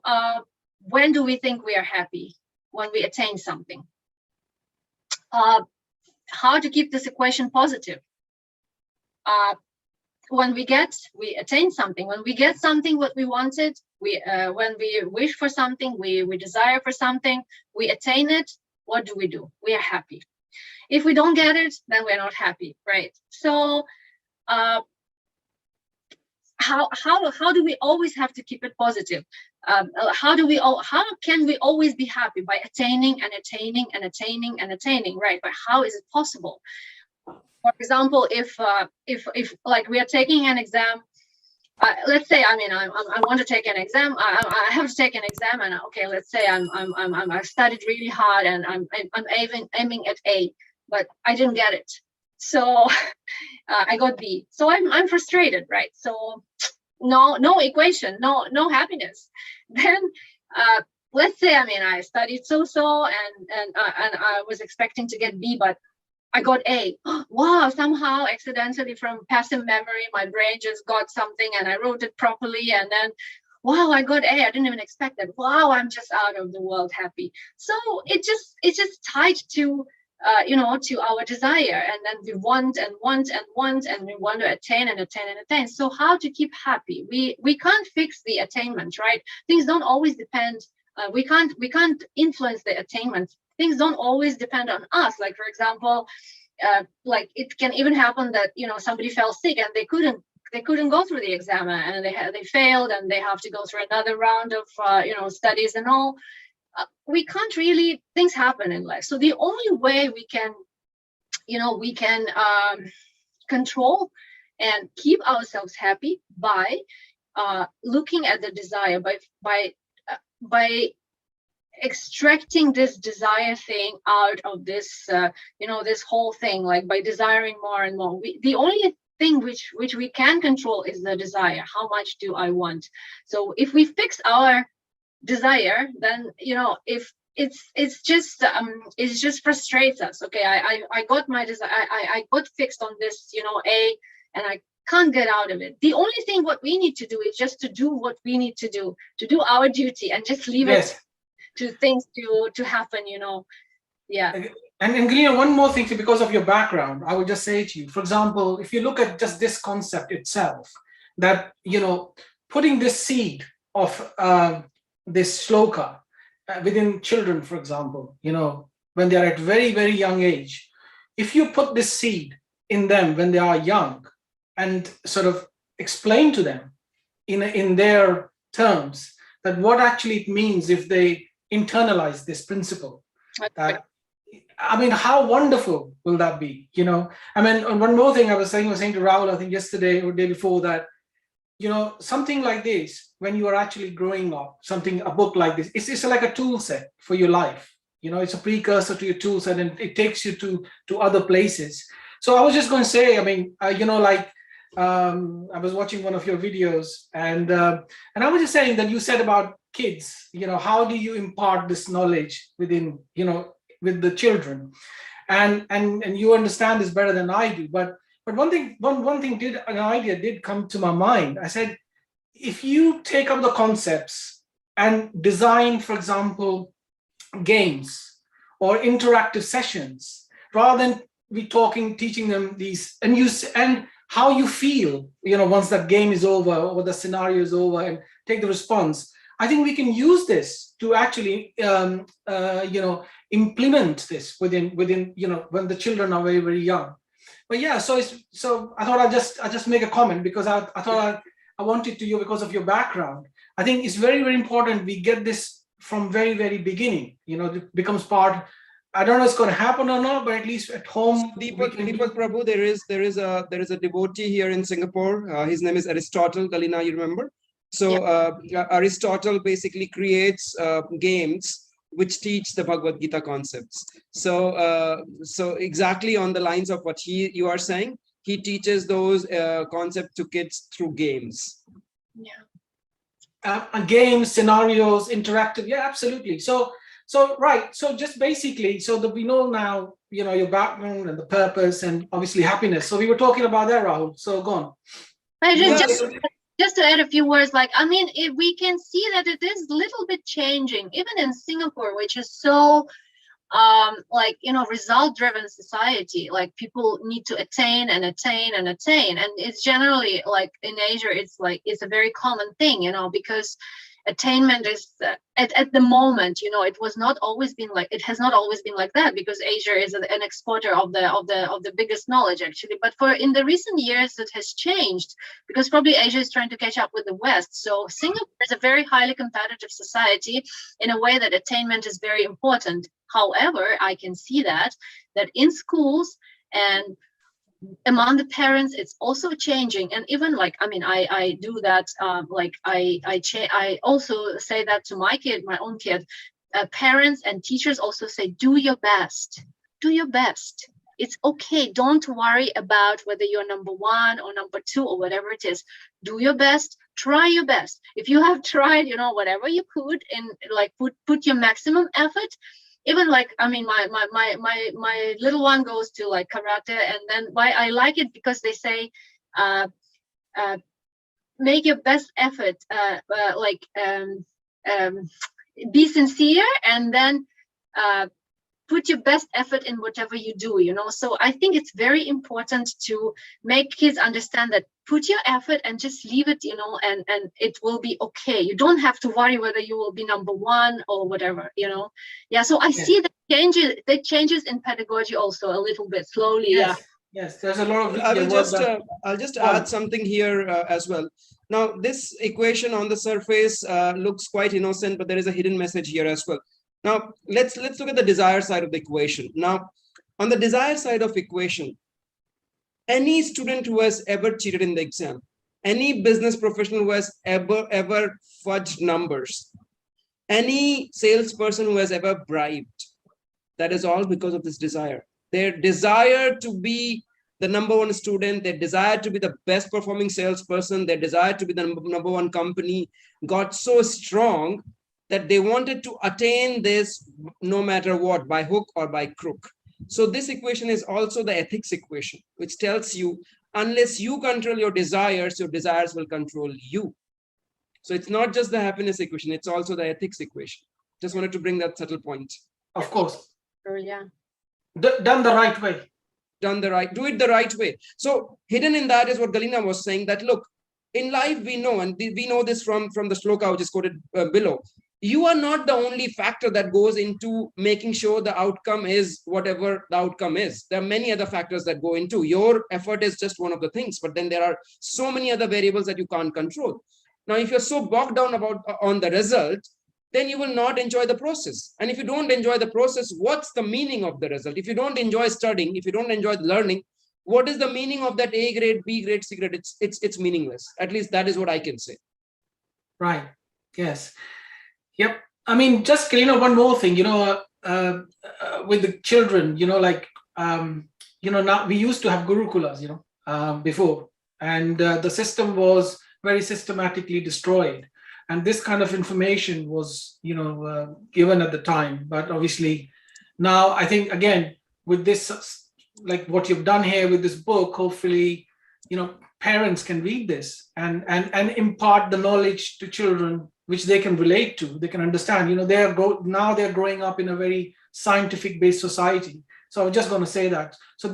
when do we think we are happy? When we attain something. How to keep this equation positive? When we attain something, when we get something what we wanted, when we wish for something, we desire for something, we attain it, what do? We are happy. If we don't get it, then we're not happy, right? So how do we always have to keep it positive? How can we always be happy? By attaining and attaining and attaining and attaining, right? But how is it possible? For example, if like we are taking an exam, let's say, I mean, I want to take an exam. I have to take an exam, and okay, let's say I've studied really hard, and I'm aiming at A, but I didn't get it. So I got B. So I'm frustrated, right? So no equation, no happiness. Then let's say, I mean, I studied so and I was expecting to get B, but I got A. Wow, somehow accidentally from passive memory, my brain just got something and I wrote it properly, and then wow, I got A. I didn't even expect that. Wow, I'm just out of the world happy. So it's just tied to you know, to our desire, and then we want and want and want, and we want to attain and attain and attain. So how to keep happy? We can't fix the attainment, right? Things don't always depend. We can't influence the attainment. Things don't always depend on us. Like for example, like it can even happen that, you know, somebody fell sick and they couldn't go through the exam, and they failed, and they have to go through another round of you know, studies and all. We can't really, things happen in life. So the only way we can, you know, control and keep ourselves happy by looking at the desire, by extracting this desire thing out of this, you know, this whole thing, like by desiring more and more. The only thing which we can control is the desire. How much do I want? So if we fix our desire, then, you know, if it's just frustrates us. Okay, I got my desire, I got fixed on this, you know, A, and I can't get out of it. The only thing what we need to do is just to do what we need to do our duty, and just leave it to things to happen, you know. Yeah. And Galyna, one more thing, because of your background, I would just say to you, for example, if you look at just this concept itself, that, you know, putting this seed of this shloka within children, for example, you know, when they are at very, very young age, if you put this seed in them when they are young and sort of explain to them in their terms that what actually it means if they internalize this principle, I mean, how wonderful will that be? You know, I mean, and one more thing I was saying to Rahul, I think yesterday or day before, that, you know, something like this, when you are actually growing up, a book like this, it's like a tool set for your life. You know, it's a precursor to your tool set, and it takes you to other places. So I was just going to say, I mean, you know, like, I was watching one of your videos, and I was just saying that you said about kids, you know, how do you impart this knowledge within, you know, with the children, and you understand this better than I do. But one thing, an idea did come to my mind. I said, if you take up the concepts and design, for example, games or interactive sessions, rather than teaching them these, and how you feel, you know, once that game is over or the scenario is over, and take the response. I think we can use this to actually, you know, implement this within, you know, when the children are very, very young. But yeah, so I thought I just make a comment, because I thought I wanted to you because of your background. I think it's very, very important we get this from very, very beginning. You know, it becomes part. I don't know if it's going to happen or not, but at least at home. So Deepak Prabhu, there is a devotee here in Singapore. His name is Aristotle. Galyna, you remember? So Aristotle basically creates games which teach the Bhagavad Gita concepts. So so exactly on the lines of what you are saying, he teaches those concepts to kids through games. Yeah. Games, scenarios, interactive. Yeah, absolutely. So right. So just basically, so that we know now, you know, your background and the purpose, and obviously happiness. So we were talking about that, Rahul. So go on. Just to add a few words, like, I mean, we can see that it is a little bit changing, even in Singapore, which is so, like, you know, result-driven society. Like, people need to attain and attain and attain, and it's generally, like, in Asia, it's like, it's a very common thing, you know, because attainment is at the moment, you know, it has not always been like that, because Asia is an exporter of the biggest knowledge, actually. But in the recent years, it has changed, because probably Asia is trying to catch up with the West. So Singapore is a very highly competitive society, in a way that attainment is very important. However, I can see that in schools and among the parents, it's also changing. And even, like, I mean, I do that, like, I also say that to my own kid. Parents and teachers also say, do your best. It's okay. Don't worry about whether you're number 1 or number 2 or whatever it is. Do your best. Try your best. If you have tried, you know, whatever you could, and like put your maximum effort. Even, like, I mean, my little one goes to, like, karate, and then why I like it, because they say, make your best effort, be sincere, and then put your best effort in whatever you do, you know. So I think it's very important to make kids understand that put your effort and just leave it, you know, and it will be okay. You don't have to worry whether you will be number 1 or whatever, you know. Yeah, so I see the changes in pedagogy also a little bit slowly. Yes. Yes, there's a lot of. I'll just add something here as well. Now, this equation on the surface looks quite innocent, but there is a hidden message here as well. Now, let's look at the desire side of the equation. Now, on the desire side of equation, any student who has ever cheated in the exam, any business professional who has ever fudged numbers, any salesperson who has ever bribed, that is all because of this desire. Their desire to be the number 1 student, their desire to be the best performing salesperson, their desire to be the number 1 company got so strong that they wanted to attain this no matter what, by hook or by crook. So this equation is also the ethics equation, which tells you, unless you control your desires will control you. So it's not just the happiness equation, it's also the ethics equation. Just wanted to bring that subtle point. Of course. Yeah. Done the right way. Do it the right way. So hidden in that is what Galyna was saying, that look, in life we know, and we know this from the shloka which is quoted below, you are not the only factor that goes into making sure the outcome is whatever the outcome is. There are many other factors that go into. Your effort is just one of the things, but then there are so many other variables that you can't control. Now, if you're so bogged down on the result, then you will not enjoy the process. And if you don't enjoy the process, what's the meaning of the result? If you don't enjoy studying, if you don't enjoy learning, what is the meaning of that A grade, B grade, C grade? It's meaningless. At least that is what I can say. Right. Yes. Yep. I mean, just, one more thing, with the children, like, now we used to have gurukulas, before, and the system was very systematically destroyed. And this kind of information was, given at the time. But obviously now I think, again, with this, like what you've done here with this book, hopefully, parents can read this and impart the knowledge to children, which they can relate to, they can understand. Now they're growing up in a very scientific based society. So I was just going to say that. So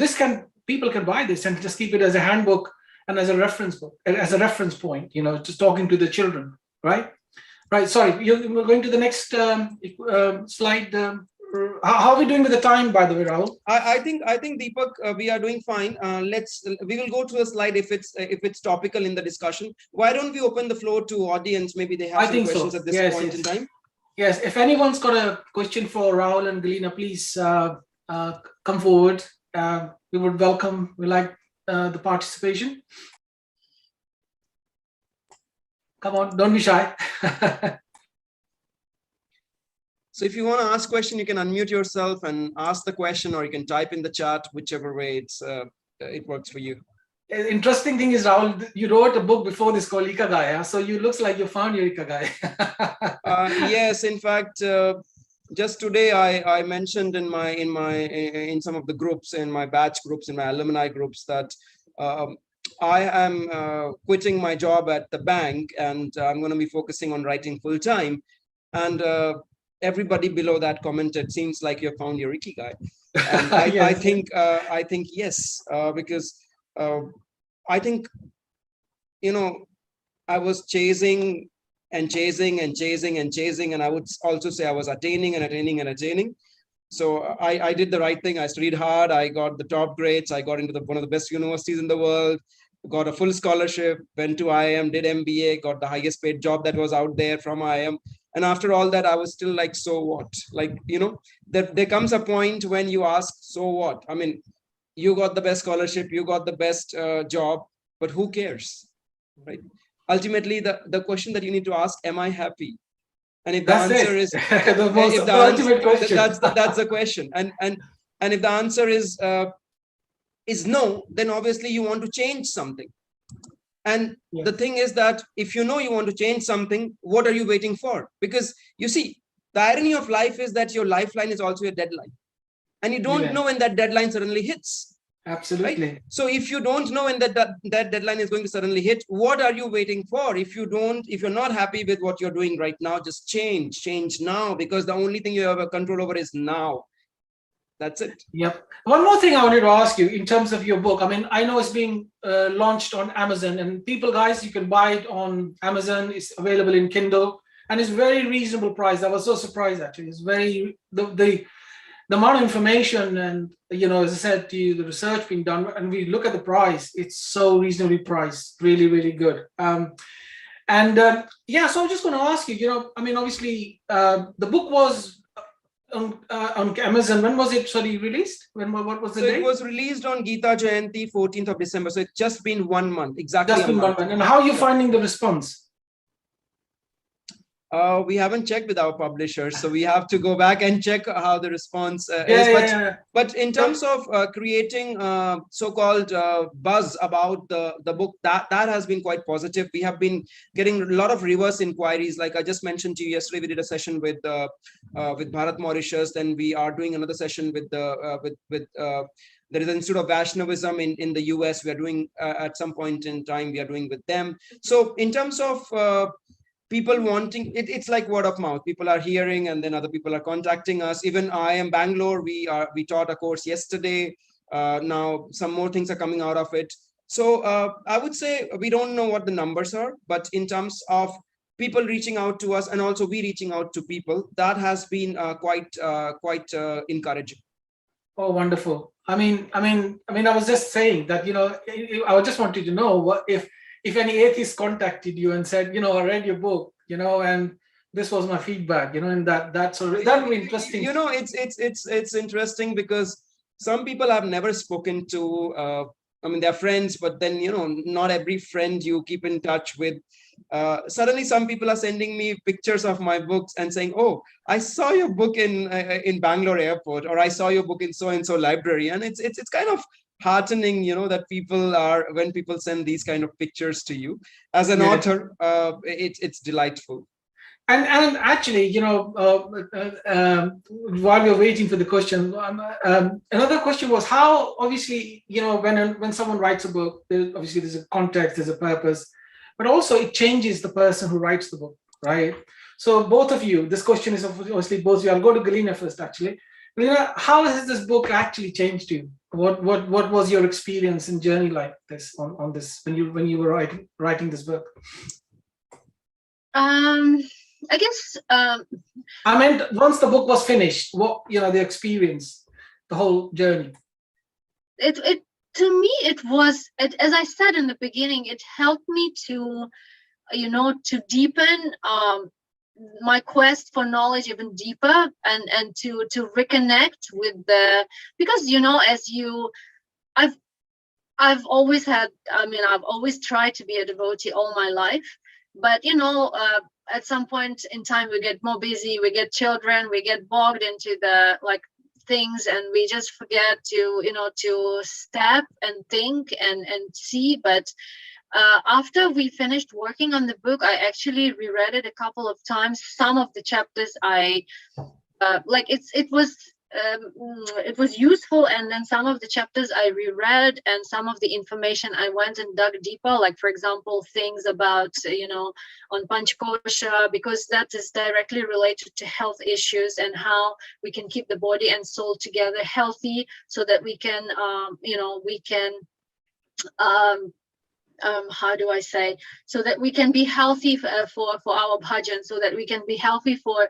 people can buy this and just keep it as a handbook and as a reference book, as a reference point, just talking to the children. Right. Sorry, we're going to the next slide. How are we doing with the time, by the way, Rahul? I think Deepak, we are doing fine. We will go to a slide if it's topical in the discussion. Why don't we open the floor to audience? Maybe they have some questions at this point in time. Yes, if anyone's got a question for Rahul and Galyna, please come forward. We would welcome. We like the participation. Come on, don't be shy. So if you want to ask a question, you can unmute yourself and ask the question, or you can type in the chat, whichever way it works for you. Interesting thing is, Rahul, you wrote a book before this called Ikagai, so you looks like you found your Ikagai. Yes, in fact, just today I mentioned in some of the groups, in my batch groups, in my alumni groups, that I am quitting my job at the bank, and I'm going to be focusing on writing full time. And everybody below that commented, "Seems like you found your ikigai." And I think yes, because I think I was chasing, and I would also say I was attaining. So I did the right thing. I studied hard. I got the top grades. I got into one of the best universities in the world. Got a full scholarship. Went to IIM, did MBA. Got the highest paid job that was out there from IIM. And after all that, I was still like, so what? Like, there comes a point when you ask, so what? I mean, you got the best scholarship, you got the best job, but who cares, right? Ultimately, the question that you need to ask, am I happy? And if the answer is that's the question. And if the answer is no, then obviously you want to change something. And the thing is that if you want to change something, what are you waiting for? Because you see, the irony of life is that your lifeline is also a deadline, and you don't know when that deadline suddenly hits. Absolutely. Right? So if you don't know when that deadline is going to suddenly hit, what are you waiting for? If you're not happy with what you're doing right now, just change now, because the only thing you have a control over is now. That's it. Yep. One more thing I wanted to ask you in terms of your book. I mean, I know it's being launched on Amazon, and people, guys, you can buy it on Amazon. It's available in Kindle, and it's very reasonable price. I was so surprised, actually. It's very the amount of information, and as I said to you, the research being done, and we look at the price, it's so reasonably priced, really, really good. So I'm just going to ask you, I mean, obviously, the book was on Amazon. When was it released? What was the date? It was released on Gita Jayanti, 14th of December. So it's just been 1 month, exactly. Just been 1 month. And how are you finding the response? We haven't checked with our publishers, so we have to go back and check how the response is. But in terms of creating so-called buzz about the book, that has been quite positive. We have been getting a lot of reverse inquiries. Like I just mentioned to you yesterday, we did a session with Bharat Mauritius. Then we are doing another session with there is an Institute of Vaishnavism in the US. We are doing at some point in time, we are doing with them. So in terms of people wanting it's like word of mouth. People are hearing, and then other people are contacting us. Even I am Bangalore. We taught a course yesterday. Now some more things are coming out of it. So I would say we don't know what the numbers are, but in terms of people reaching out to us, and also we reaching out to people, that has been quite encouraging. Oh, wonderful. I mean, I was just saying that, I just wanted to know what if any atheist contacted you and said, I read your book, and This was my feedback, and that sort of, that would be interesting. It's interesting because some people I've never spoken to. I mean, they're friends, but then not every friend you keep in touch with. Suddenly, some people are sending me pictures of my books and saying, "Oh, I saw your book in Bangalore airport," or "I saw your book in so and so library," and it's kind of heartening, that when people send these kind of pictures to you as an author. It's delightful. And actually, while we're waiting for the question, another question was how, obviously, when someone writes a book, obviously there's a context, there's a purpose, but also it changes the person who writes the book, right? So both of you, this question is obviously both of you. I'll go to Galyna first, actually. Galyna, how has this book actually changed you? What was your experience and journey like this on this when you were writing this book? I guess I meant once the book was finished, what the experience, the whole journey. It to me it was, as I said in the beginning, it helped me to to deepen my quest for knowledge even deeper, and to reconnect with because I've always had, I've always tried to be a devotee all my life, but at some point in time we get more busy, we get children, we get bogged into the things, and we just forget to to step and think and see. But after we finished working on the book, I actually reread it a couple of times. Some of the chapters it was useful, and then some of the chapters I reread, and some of the information I went and dug deeper, like for example things about on Panchkosha, because that is directly related to health issues and how we can keep the body and soul together healthy, so that we can how do I say, so that we can be healthy for our bhajan, so that we can be healthy for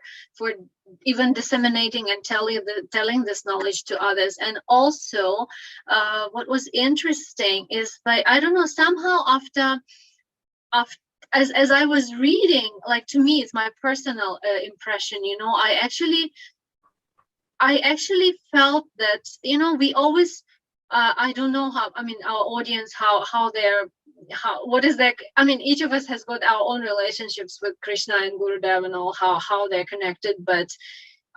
even disseminating and telling this knowledge to others. And also what was interesting is, I don't know, somehow after as I was reading, to me, it's my personal impression, I actually felt that we always I don't know how, our audience, what is that? Each of us has got our own relationships with Krishna and Gurudev and all, how they're connected. But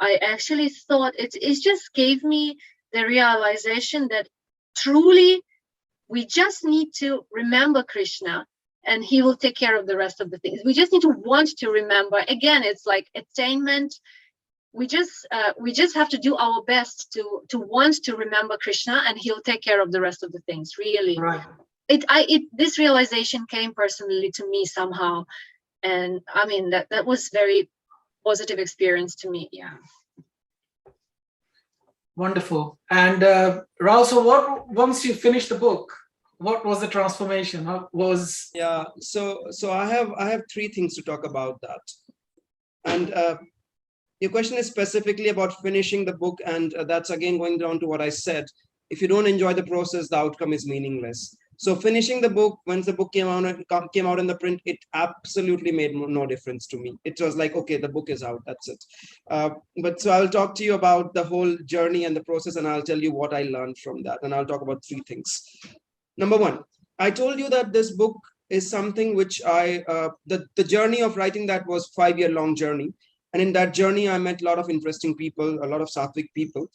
I actually thought it just gave me the realization that truly we just need to remember Krishna, and he will take care of the rest of the things. We just need to want to remember. Again, it's like attainment. We just have to do our best to want to remember Krishna, and he'll take care of the rest of the things. Really, right. This realization came personally to me somehow, and that was very positive experience to me. Yeah. Wonderful. And Rahul, so once you finished the book, what was the transformation? So I have three things to talk about that. And your question is specifically about finishing the book, and that's again going down to what I said. If you don't enjoy the process, the outcome is meaningless. So finishing the book, once the book came out in the print, it absolutely made no difference to me. It was like, okay, the book is out, that's it. But so I'll talk to you about the whole journey and the process, and I'll tell you what I learned from that. And I'll talk about three things. Number one, I told you that this book is something which the journey of writing that was 5-year-long journey. And in that journey, I met a lot of interesting people, a lot of Sattvic people.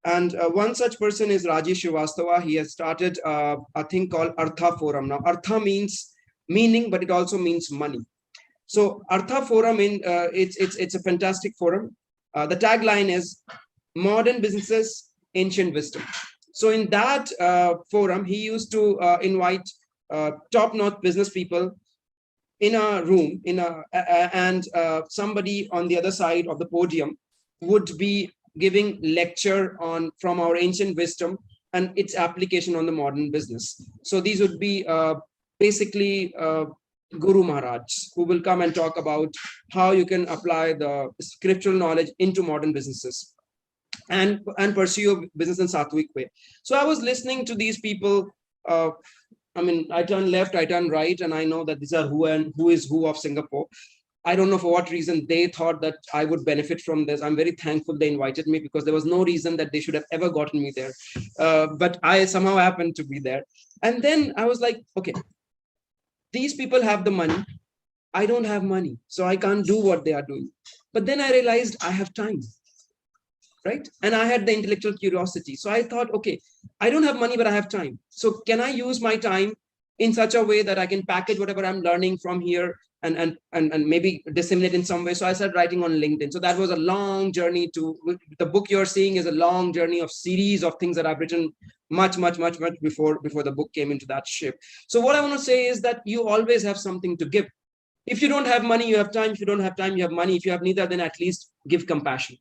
And one such person is Rajesh Srivastava. He has started a thing called Artha Forum. Now, Artha means meaning, but it also means money. So Artha Forum, it's a fantastic forum. The tagline is modern businesses, ancient wisdom. So in that forum, he used to invite top-notch business people in a room, and somebody on the other side of the podium would be giving lecture from our ancient wisdom and its application on the modern business. So these would be basically Guru Maharaj, who will come and talk about how you can apply the scriptural knowledge into modern businesses and pursue your business in Sattvic way. So I was listening to these people. I turn left, I turn right, and I know that these are who is who of Singapore. I don't know for what reason they thought that I would benefit from this. I'm very thankful they invited me, because there was no reason that they should have ever gotten me there. But I somehow happened to be there. And then I was like, okay, these people have the money. I don't have money, so I can't do what they are doing. But then I realized I have time, right? And I had the intellectual curiosity. So I thought, okay, I don't have money, but I have time. So can I use my time in such a way that I can package whatever I'm learning from here and maybe disseminate in some way? So I started writing on LinkedIn. So that was a long journey to, the book you're seeing is a long journey of series of things that I've written much before the book came into that shape. So what I want to say is that you always have something to give. If you don't have money, you have time. If you don't have time, you have money. If you have neither, then at least give compassion,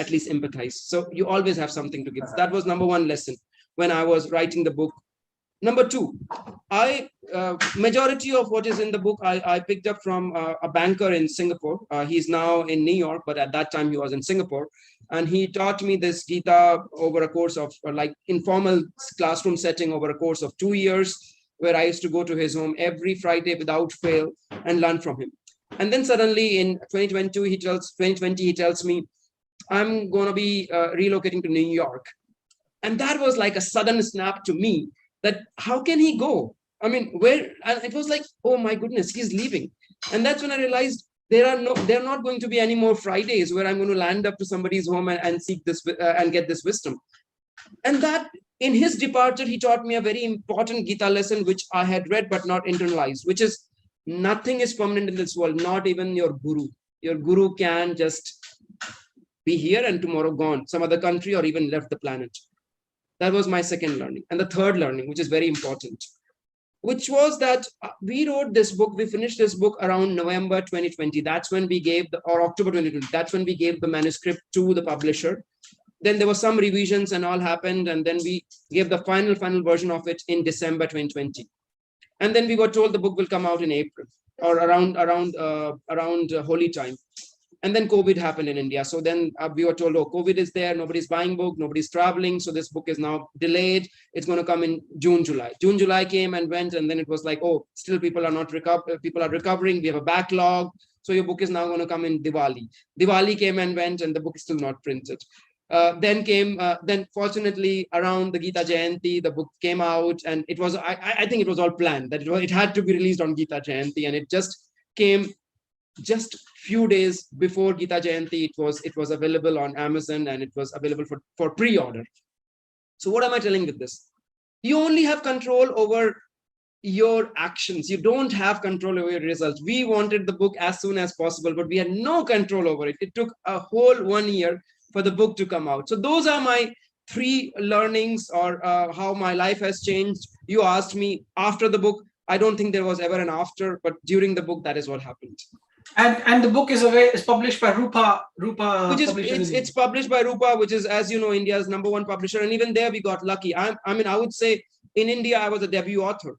at least empathize. So you always have something to give. That was number one lesson when I was writing the book. Number two, majority of what is in the book, I picked up from a banker in Singapore. He's now in New York, but at that time he was in Singapore. And he taught me this Gita over a course of like informal classroom setting over a course of 2 years, where I used to go to his home every Friday without fail and learn from him. And then suddenly in 2020, he tells me, I'm going to be relocating to New York. And that was like a sudden snap to me, that how can he go? I mean, where? And it was like, oh my goodness, he's leaving. And that's when I realized there are not going to be any more Fridays where I'm going to land up to somebody's home and seek this and get this wisdom. And that in his departure, he taught me a very important Gita lesson, which I had read but not internalized, which is nothing is permanent in this world, not even your guru. Your guru can just be here and tomorrow gone, some other country or even left the planet. That was my second learning. And the third learning, which is very important, which was that we wrote this book, we finished this book around November 2020. That's when we gave, or October 2020, that's when we gave the manuscript to the publisher. Then there were some revisions and all happened. And then we gave the final version of it in December 2020. And then we were told the book will come out in April or around Holy time. And then COVID happened in India. So then we were told, oh, COVID is there. Nobody's buying book. Nobody's traveling. So this book is now delayed. It's going to come in June, July. June, July came and went. And then it was like, oh, still people are not people are recovering. We have a backlog. So your book is now going to come in Diwali. Diwali came and went and the book is still not printed. Then fortunately around the Gita Jayanti, the book came out, and it was, I think it was all planned that it had to be released on Gita Jayanti, and it just came just few days before Gita Jayanti. It was available on Amazon, and it was available for pre-order. So what am I telling with this? You only have control over your actions. You don't have control over your results. We wanted the book as soon as possible, but we had no control over it. It took a whole 1 year for the book to come out. So those are my 3 learnings, or how my life has changed. You asked me after the book. I don't think there was ever an after, but during the book, that is what happened. And the book is published by Rupa. Which is it's published by Rupa, which is, as you know, India's #1 publisher. And even there, we got lucky. I mean, I would say in India, I was a debut author.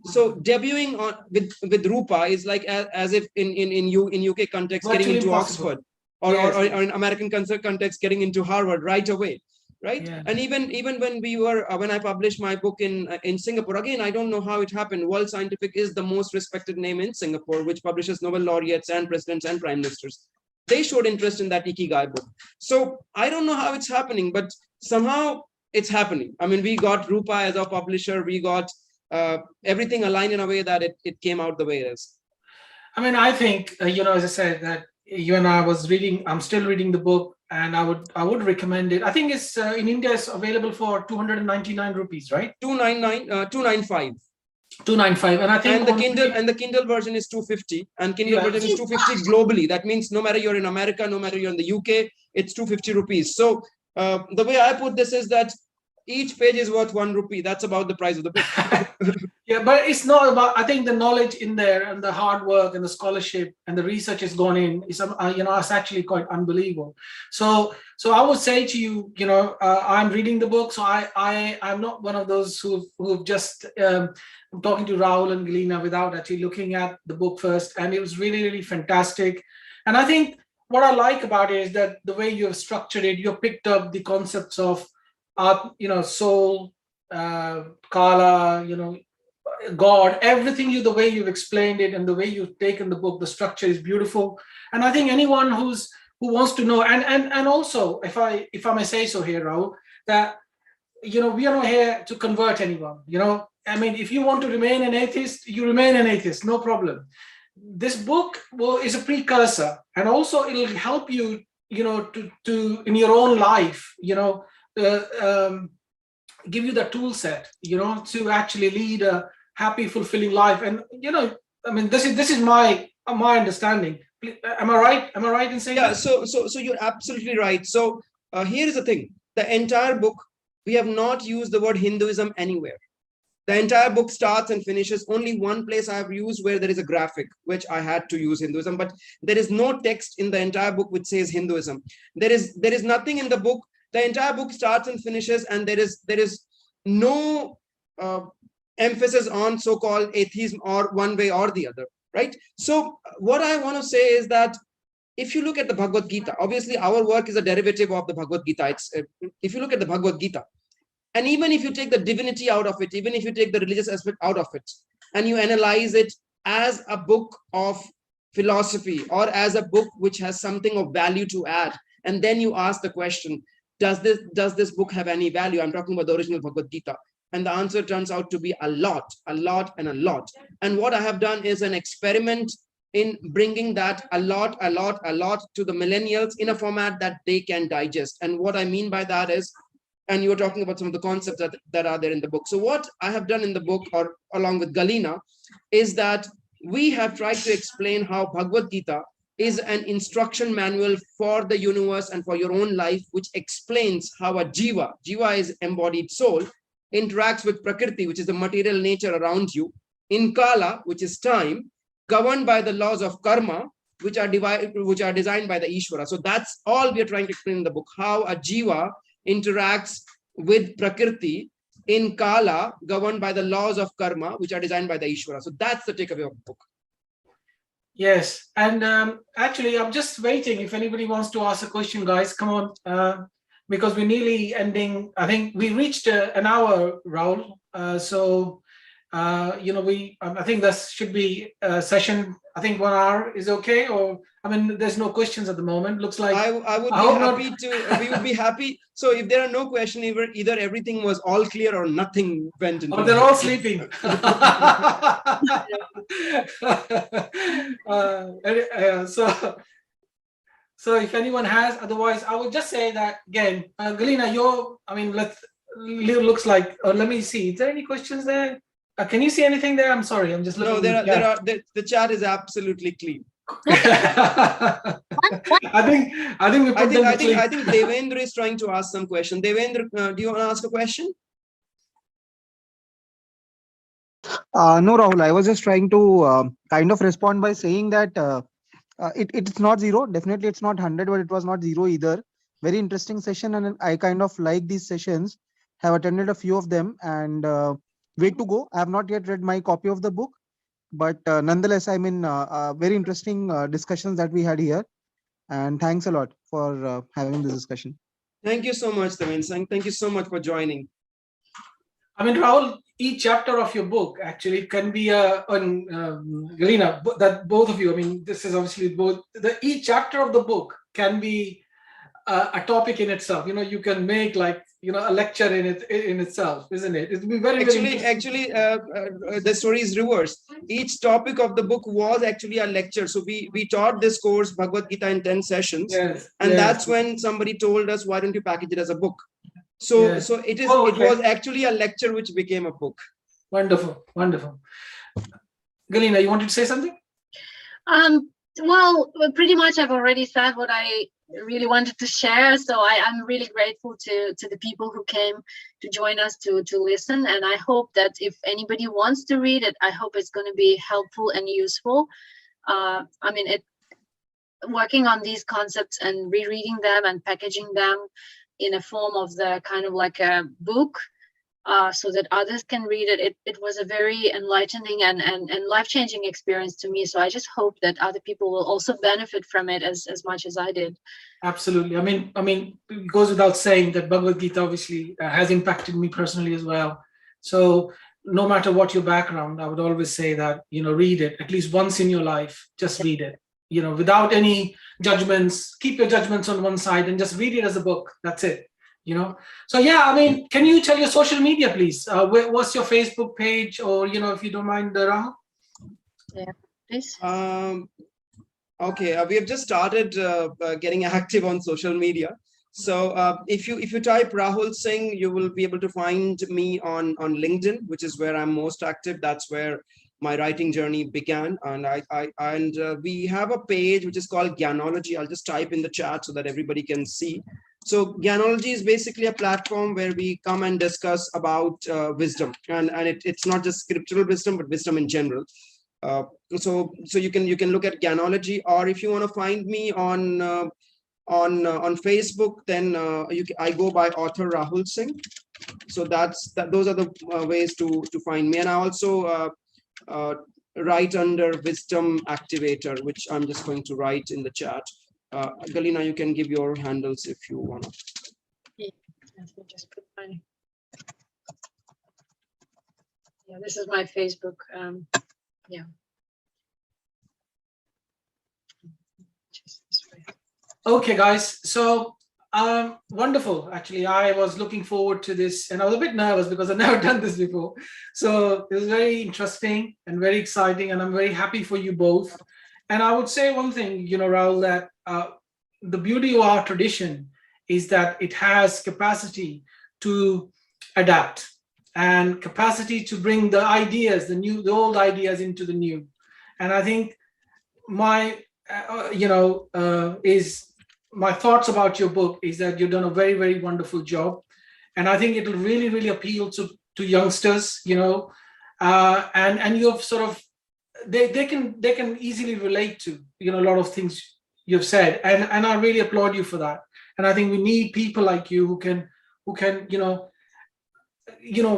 So debuting with Rupa is like as if in UK context getting into Oxford. Or in American context, getting into Harvard right away, right? Yeah. And even when I published my book in Singapore, again, I don't know how it happened. World Scientific is the most respected name in Singapore, which publishes Nobel laureates and presidents and prime ministers. They showed interest in that Ikigai book. So I don't know how it's happening, but somehow it's happening. I mean, we got Rupa as our publisher. We got everything aligned in a way that it came out the way it is. I mean, I think, as I said, that you and I was reading, I'm still reading the book, and I would recommend it. I think it's in India, it's available for 299 rupees, right? 295. 295. And I think the Kindle version is 250, and Kindle version is 250 globally. That means no matter you're in America, no matter you're in the UK, it's 250 rupees. So the way I put this is that each page is worth 1 rupee. That's about the price of the book. Yeah, but it's not about, I think the knowledge in there and the hard work and the scholarship and the research has gone in is, it's actually quite unbelievable. So I would say to you, I'm reading the book. So I'm not one of those who've just talking to Rahul and Galyna without actually looking at the book first. And it was really, really fantastic. And I think what I like about it is that the way you have structured it, you picked up the concepts of soul, kala, God, everything the way you've explained it and the way you've taken the book, the structure is beautiful. And I think anyone who wants to know, and also, if I may say so here, Rahul, that we are not here to convert anyone. I mean, if you want to remain an atheist, you remain an atheist, no problem. This book is a precursor, and also it'll help you, to in your own life, give you the tool set, to actually lead a happy, fulfilling life. And I mean, this is my understanding. Am I right? Am I right in saying that? So you're absolutely right. So here is the thing: the entire book, we have not used the word Hinduism anywhere. The entire book starts and finishes. Only one place I have used where there is a graphic, which I had to use Hinduism, but there is no text in the entire book which says Hinduism. There is nothing in the book. The entire book starts and finishes, and there is no emphasis on so-called atheism or one way or the other, right? So what I want to say is that if you look at the Bhagavad Gita, obviously our work is a derivative of the Bhagavad Gita. If you look at the Bhagavad Gita, and even if you take the divinity out of it, even if you take the religious aspect out of it, and you analyze it as a book of philosophy or as a book which has something of value to add, and then you ask the question, does this book have any value? I'm talking about the original Bhagavad Gita. And the answer turns out to be a lot, and a lot. And what I have done is an experiment in bringing that a lot to the millennials in a format that they can digest. And what I mean by that is, and you were talking about some of the concepts that are there in the book. So what I have done in the book, or along with Galyna, is that we have tried to explain how Bhagavad Gita is an instruction manual for the universe and for your own life, which explains how a jiva is embodied soul, interacts with Prakriti, which is the material nature around you, in Kala, which is time, governed by the laws of karma, which are designed by the Ishvara. So that's all we are trying to explain in the book, how a jiva interacts with Prakriti in Kala, governed by the laws of karma, which are designed by the Ishvara. So that's the takeaway of the book. Yes, and actually, I'm just waiting. If anybody wants to ask a question, guys, come on, because we're nearly ending. I think we reached an hour, Rahul. I think that should be a session. I think 1 hour is okay, or I mean, there's no questions at the moment. Looks like I would be happy to. We would be happy. So if there are no questions, either everything was all clear or nothing went into. Oh, they're all sleeping. So if anyone has, otherwise, I would just say that again, Galyna, looks like. Let me see. Is there any questions there? Can you see anything there? I'm sorry, I'm just looking. No, there are. The chat is absolutely clean. I think we put them to sleep. I think Devendra is trying to ask some question. Devendra, do you want to ask a question? No, Rahul, I was just trying to kind of respond by saying that it's not zero. Definitely it's not 100, but it was not zero either. Very interesting session, and I kind of like these sessions. Have attended a few of them, and way to go. I have not yet read my copy of the book, but nonetheless, I mean, very interesting discussions that we had here. And thanks a lot for having this discussion. Thank you so much, Devendra. Thank you so much for joining. I mean, Rahul, each chapter of your book actually can be on Galyna, that both of you, I mean, this is obviously both, each chapter of the book can be a topic in itself. You can make like, a lecture in itself, isn't it? It'd be very actually, the story is reversed. Each topic of the book was actually a lecture. So we taught this course, Bhagavad Gita, in 10 sessions. Yes, and that's when somebody told us, why don't you package it as a book? So it was actually a lecture which became a book. Wonderful. Galyna, you wanted to say something? Well, pretty much I've already said what I really wanted to share. So I'm really grateful to the people who came to join us to listen. And I hope that if anybody wants to read it, I hope it's going to be helpful and useful. I mean, working on these concepts and rereading them and packaging them in a form of the kind of like a book, so that others can read it. It was a very enlightening and life-changing experience to me. So I just hope that other people will also benefit from it as much as I did. Absolutely. I mean, it goes without saying that Bhagavad Gita obviously has impacted me personally as well. So no matter what your background, I would always say that, read it at least once in your life. Just read it, without any judgments. Keep your judgments on one side and just read it as a book. That's it. So yeah, I mean, can you tell your social media, please? What's your Facebook page, or if you don't mind, Rahul? Yeah, please. Okay, we have just started getting active on social media. So if you type Rahul Singh, you will be able to find me on LinkedIn, which is where I'm most active. That's where my writing journey began. And we have a page which is called Gyanology. I'll just type in the chat so that everybody can see. So Gyanology is basically a platform where we come and discuss about wisdom, and it's not just scriptural wisdom, but wisdom in general. So you can look at Gyanology, or if you want to find me on Facebook, then I go by author Rahul Singh. So those are the ways to find me. And I also write under Wisdom Activator, which I'm just going to write in the chat. Galyna, you can give your handles if you want. Yeah, let me just put my. Yeah, this is my Facebook. Yeah. Just this way. Okay, guys. So wonderful. Actually, I was looking forward to this, and I was a bit nervous because I've never done this before. So it was very interesting and very exciting, and I'm very happy for you both. And I would say one thing, Rahul, that the beauty of our tradition is that it has capacity to adapt and capacity to bring the ideas, the old ideas into the new. And I think my thoughts about your book is that you've done a very, very wonderful job. And I think it'll really, really appeal to youngsters, and you've sort of, they can easily relate to, a lot of things you've said. And I really applaud you for that. And I think we need people like you who can,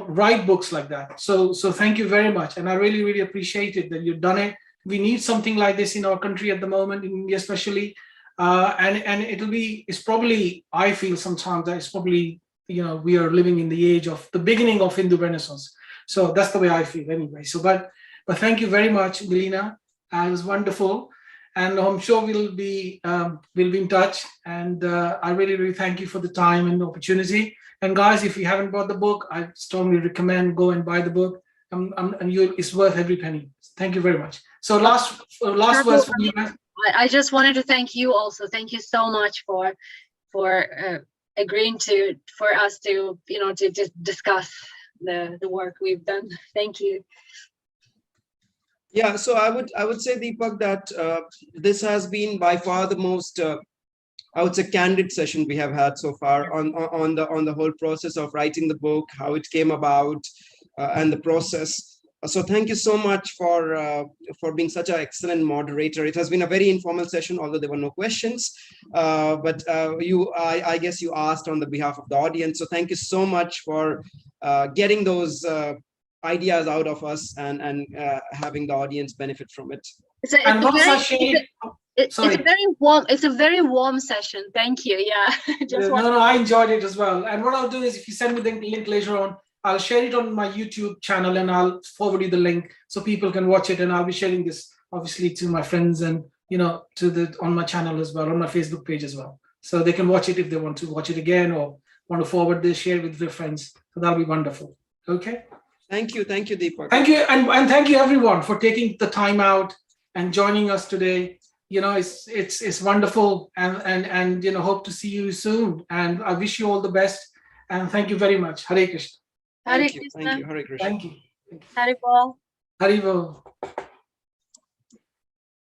write books like that. So thank you very much. And I really, really appreciate it that you've done it. We need something like this in our country at the moment, in India especially. And it's probably, I feel sometimes that it's probably, we are living in the age of the beginning of Hindu Renaissance. So that's the way I feel anyway. So, but thank you very much, Galyna. It was wonderful. And I'm sure we'll be in touch. And I really, really thank you for the time and the opportunity. And guys, if you haven't bought the book, I strongly recommend go and buy the book. And it's worth every penny. Thank you very much. So last words from you guys. I just wanted to thank you also. Thank you so much for agreeing for us to to discuss the work we've done. Thank you. Yeah, so I would say, Deepak, that this has been by far the most I would say candid session we have had so far on the whole process of writing the book, how it came about, and the process. So thank you so much for being such an excellent moderator. It has been a very informal session, although there were no questions. But I guess you asked on the behalf of the audience. So thank you so much for getting those ideas out of us and having the audience benefit from it. It's a very warm session. Thank you. Yeah. I enjoyed it as well. And what I'll do is, if you send me the link later on, I'll share it on my YouTube channel, and I'll forward you the link so people can watch it. And I'll be sharing this obviously to my friends and on my channel as well, on my Facebook page as well, so they can watch it if they want to watch it again or want to forward this, share with their friends. So that'll be wonderful. Okay. Thank you, Deepak. Thank you, and thank you everyone for taking the time out and joining us today. It's wonderful, and hope to see you soon. And I wish you all the best. And thank you very much. Hare Krishna. Hare Krishna. Thank you. Hare Krishna. Thank you. Hare Bol. Hare Bol.